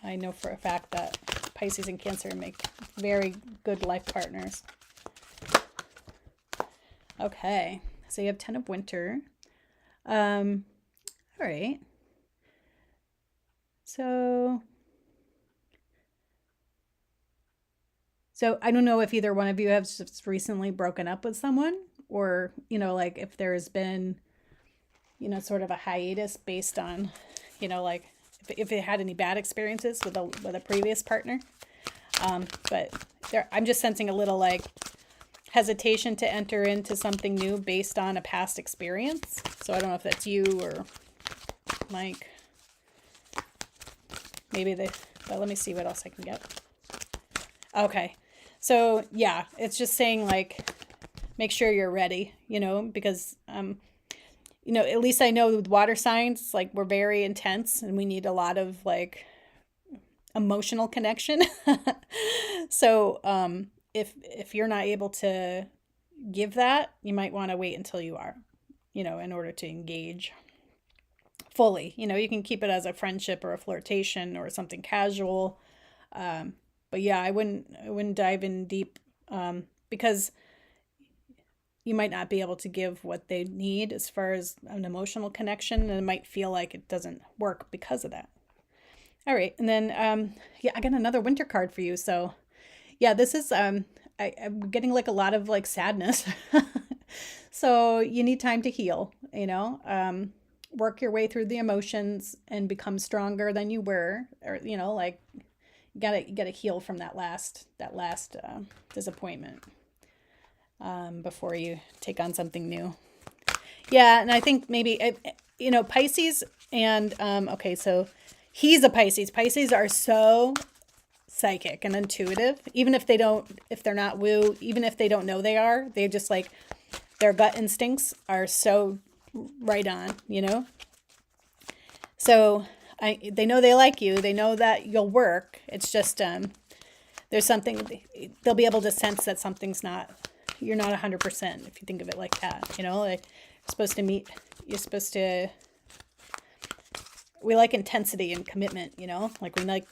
I know for a fact that Pisces and Cancer make very good life partners. Okay, so you have 10 of Winter. All right. So I don't know if either one of you have just recently broken up with someone, or, you know, like if there's been, you know, sort of a hiatus based on, you know, like if it had any bad experiences with a previous partner. But I'm just sensing a little like hesitation to enter into something new based on a past experience. So I don't know if that's you or Mike. Maybe but let me see what else I can get. Okay. So yeah, it's just saying like, make sure you're ready, you know, because, you know, at least I know with water signs, like we're very intense and we need a lot of like emotional connection. So, if you're not able to give that, you might want to wait until you are, you know, in order to engage fully. You know, you can keep it as a friendship or a flirtation or something casual. But yeah, I wouldn't dive in deep, because you might not be able to give what they need as far as an emotional connection, and it might feel like it doesn't work because of that. All right, and then yeah, I got another winter card for you. So yeah, this is I'm getting like a lot of like sadness. So you need time to heal, you know. Work your way through the emotions and become stronger than you were, or you know, like you gotta heal from that last disappointment, before you take on something new. Yeah, and I think maybe you know, Pisces and okay, so he's a Pisces. Pisces are so psychic and intuitive, even if they're not woo, even if they don't know they are, they just like their gut instincts are so right on, you know. So they know they like you, they know that you'll work. It's just there's something they'll be able to sense that you're not 100% if you think of it like that, you know. Like we like intensity and commitment, you know, like we like,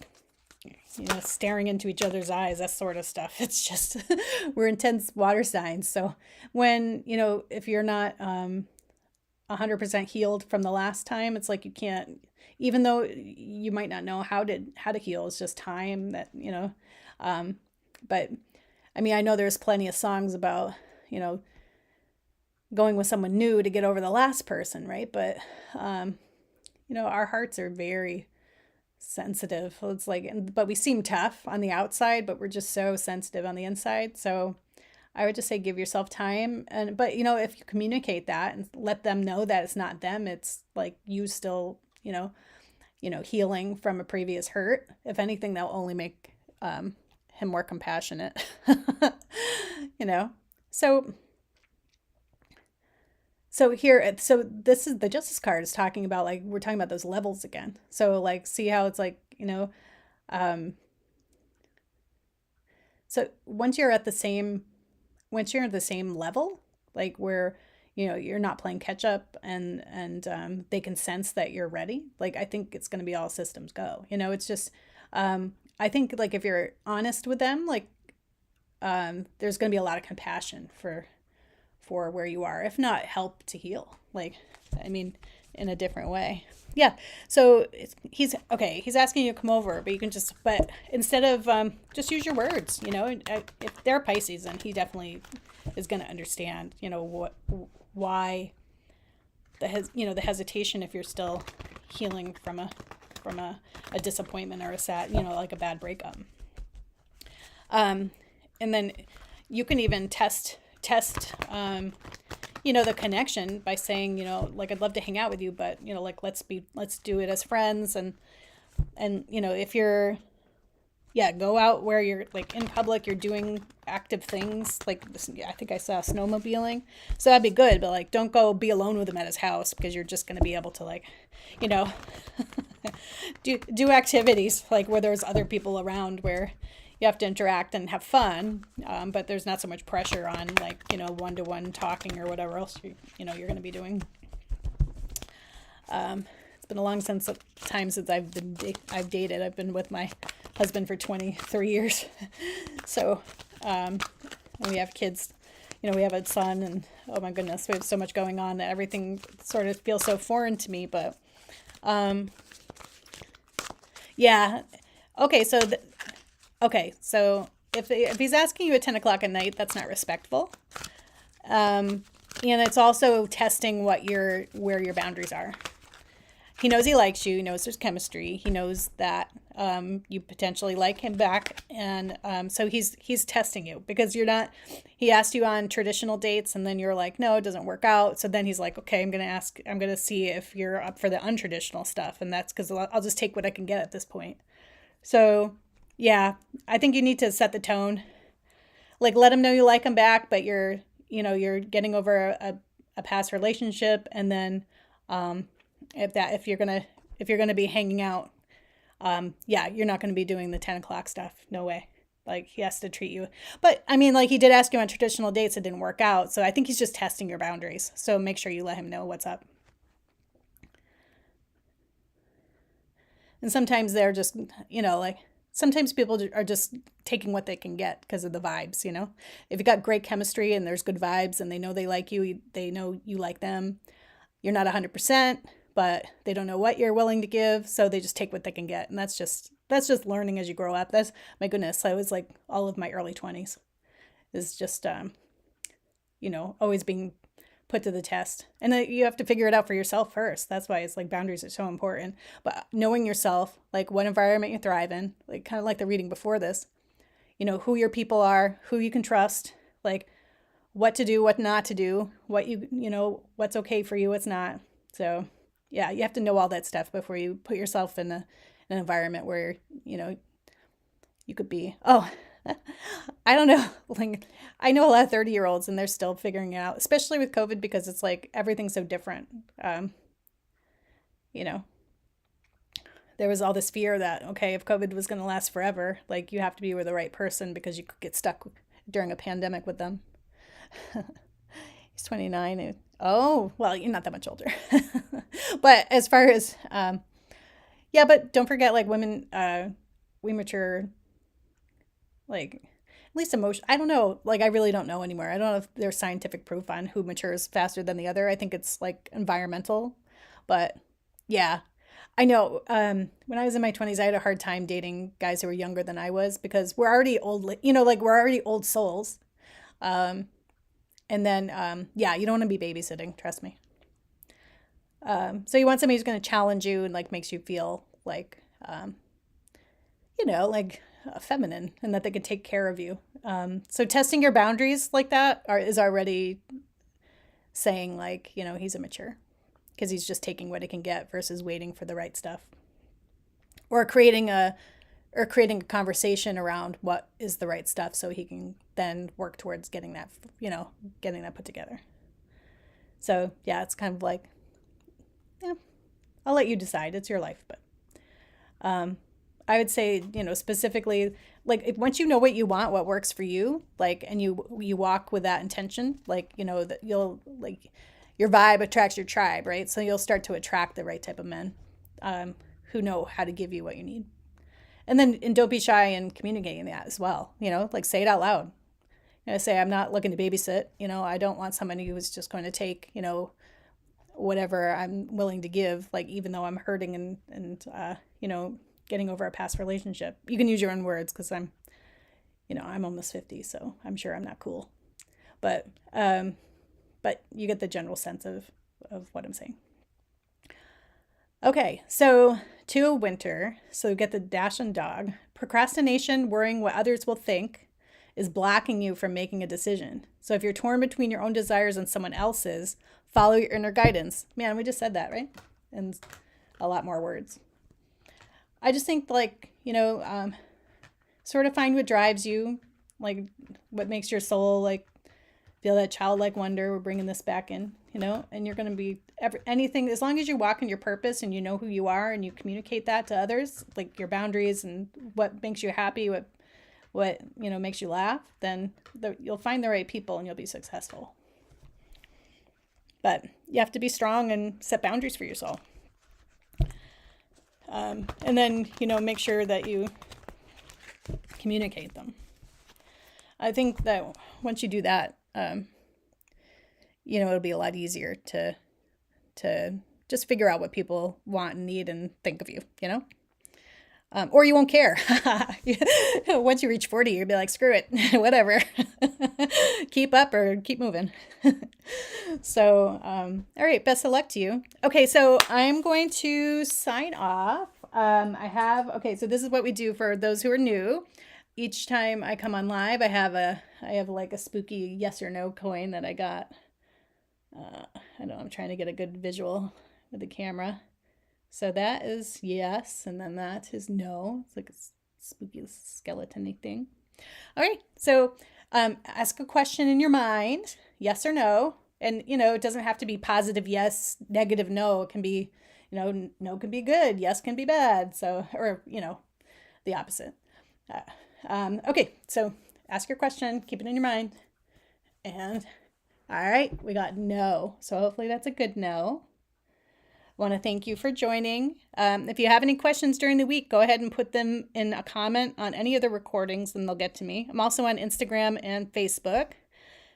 you know, staring into each other's eyes, that sort of stuff. It's just we're intense water signs. So when, you know, if you're not 100% healed from the last time, it's like you can't, even though you might not know how to heal, it's just time that, you know. But I mean, I know there's plenty of songs about, you know, going with someone new to get over the last person, right? But you know, our hearts are very sensitive. It's like, but we seem tough on the outside, but we're just so sensitive on the inside. So I would just say give yourself time. But you know, if you communicate that and let them know that it's not them, it's like you still, you know, healing from a previous hurt. If anything, that'll only make him more compassionate. You know. So here, so this is the Justice card is talking about, like, we're talking about those levels again. So like, see how it's like, you know, so once you're at the same level, like where, you know, you're not playing catch up and they can sense that you're ready. Like, I think it's going to be all systems go, you know. It's just, I think like if you're honest with them, like, there's going to be a lot of compassion for where you are, if not help to heal. Like, I mean, in a different way. Yeah. So he's asking you to come over, but instead of, just use your words, you know. If they're Pisces, then he definitely is going to understand, you know, why the hesitation if you're still healing from a disappointment or a sad, like a bad breakup. And then you can even test the connection by saying, like, I'd love to hang out with you, but, like, let's do it as friends. And if you're, go out where you're like in public, you're doing active things like this. I think I saw snowmobiling. So that'd be good. But like, don't go be alone with him at his house, because you're just going to be able to like, do activities like where there's other people around, where you have to interact and have fun. But there's not so much pressure on like, one-to-one talking or whatever else you're going to be doing. It's been a long time since I've dated. I've been with my husband for 23 years. So, and we have kids, we have a son, and oh my goodness, we have so much going on that everything sort of feels so foreign to me. But, yeah. Okay. So if he's asking you at 10 o'clock at night, that's not respectful. And it's also testing where your boundaries are. He knows he likes you. He knows there's chemistry. He knows that you potentially like him back. And so he's testing you, because he asked you on traditional dates, and then you're like, no, it doesn't work out. So then he's like, okay, I'm going to see if you're up for the untraditional stuff. And that's because I'll just take what I can get at this point. So yeah, I think you need to set the tone. Like, let him know you like him back, but you're getting over a past relationship. And then, if you're gonna be hanging out, you're not gonna be doing the 10 o'clock stuff. No way. Like, he has to treat you. But I mean, like, he did ask you on traditional dates, it didn't work out. So I think he's just testing your boundaries. So make sure you let him know what's up. And sometimes they're just, sometimes people are just taking what they can get because of the vibes, If you got great chemistry and there's good vibes and they know they like you, they know you like them. You're not 100%, but they don't know what you're willing to give, so they just take what they can get. And that's just learning as you grow up. That's, my goodness, I was like all of my early 20s is just, always being put to the test. And you have to figure it out for yourself first. That's why it's like boundaries are so important. But knowing yourself, like what environment you thrive in, like kind of like the reading before this, who your people are, who you can trust, like what to do, what not to do, what what's okay for you, what's not. So yeah, you have to know all that stuff before you put yourself in an environment where, you could be, I don't know. Like, I know a lot of 30-year-olds and they're still figuring it out, especially with COVID, because it's like everything's so different. There was all this fear that, okay, if COVID was going to last forever, like you have to be with the right person because you could get stuck during a pandemic with them. He's 29. Oh, well, you're not that much older. But as far as, but don't forget, like, women, we mature, like, at least emotion. I don't know. Like, I really don't know anymore. I don't know if there's scientific proof on who matures faster than the other. I think it's like environmental. But yeah, I know. When I was in my 20s, I had a hard time dating guys who were younger than I was, because we're already old, like we're already old souls. And then, you don't want to be babysitting. Trust me. So you want somebody who's going to challenge you and like makes you feel like, like feminine, and that they can take care of you. So testing your boundaries like that is already saying like, he's immature, because he's just taking what he can get versus waiting for the right stuff, or creating a conversation around what is the right stuff, so he can then work towards getting that put together. So yeah, it's kind of like, I'll let you decide. It's your life. But I would say, specifically, like, once you know what you want, what works for you, like, and you walk with that intention, like, that you'll, like, your vibe attracts your tribe, right? So you'll start to attract the right type of men who know how to give you what you need. And don't be shy in communicating that as well. Like, say it out loud. Say, I'm not looking to babysit. I don't want somebody who is just going to take, whatever I'm willing to give, like, even though I'm hurting and getting over a past relationship. You can use your own words, because I'm almost 50, so I'm sure I'm not cool. But you get the general sense of of what I'm saying. Okay, so to winter, so get the dash and dog. Procrastination, worrying what others will think, is blocking you from making a decision. So if you're torn between your own desires and someone else's, follow your inner guidance. Man, we just said that, right? And a lot more words. I just think sort of find what drives you, like what makes your soul like feel that childlike wonder. We're bringing this back in, and you're going to be anything, as long as you walk in your purpose and you know who you are and you communicate that to others, like your boundaries and what makes you happy, what makes you laugh, then you'll find the right people and you'll be successful. But you have to be strong and set boundaries for yourself. And then, make sure that you communicate them. I think that once you do that, it'll be a lot easier to just figure out what people want and need and think of you, or you won't care. Once you reach 40, you'll be like, screw it, whatever. Keep up or keep moving. So, all right, best of luck to you. Okay, so I'm going to sign off. So this is what we do for those who are new. Each time I come on live, I have like a spooky yes or no coin that I got. I know I'm trying to get a good visual with the camera. So that is yes, and then that is no. It's like a spooky skeleton-y thing. All right, so ask a question in your mind, yes or no. And, it doesn't have to be positive yes, negative no. It can be, no can be good, yes can be bad. So, or, the opposite. Okay, so ask your question, keep it in your mind. And, all right, we got no. So hopefully that's a good no. Want to thank you for joining. If you have any questions during the week, go ahead and put them in a comment on any of the recordings and they'll get to me. I'm also on Instagram and Facebook.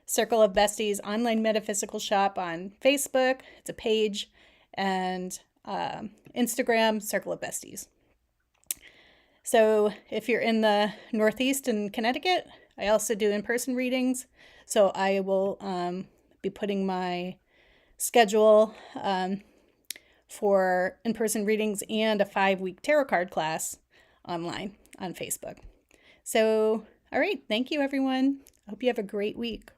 Circle of Besties Online Metaphysical Shop on Facebook. It's a page. And Instagram, Circle of Besties. So if you're in the Northeast in Connecticut, I also do in-person readings. So I will be putting my schedule for in-person readings and a 5-week tarot card class online on Facebook. So, all right. Thank you, everyone. I hope you have a great week.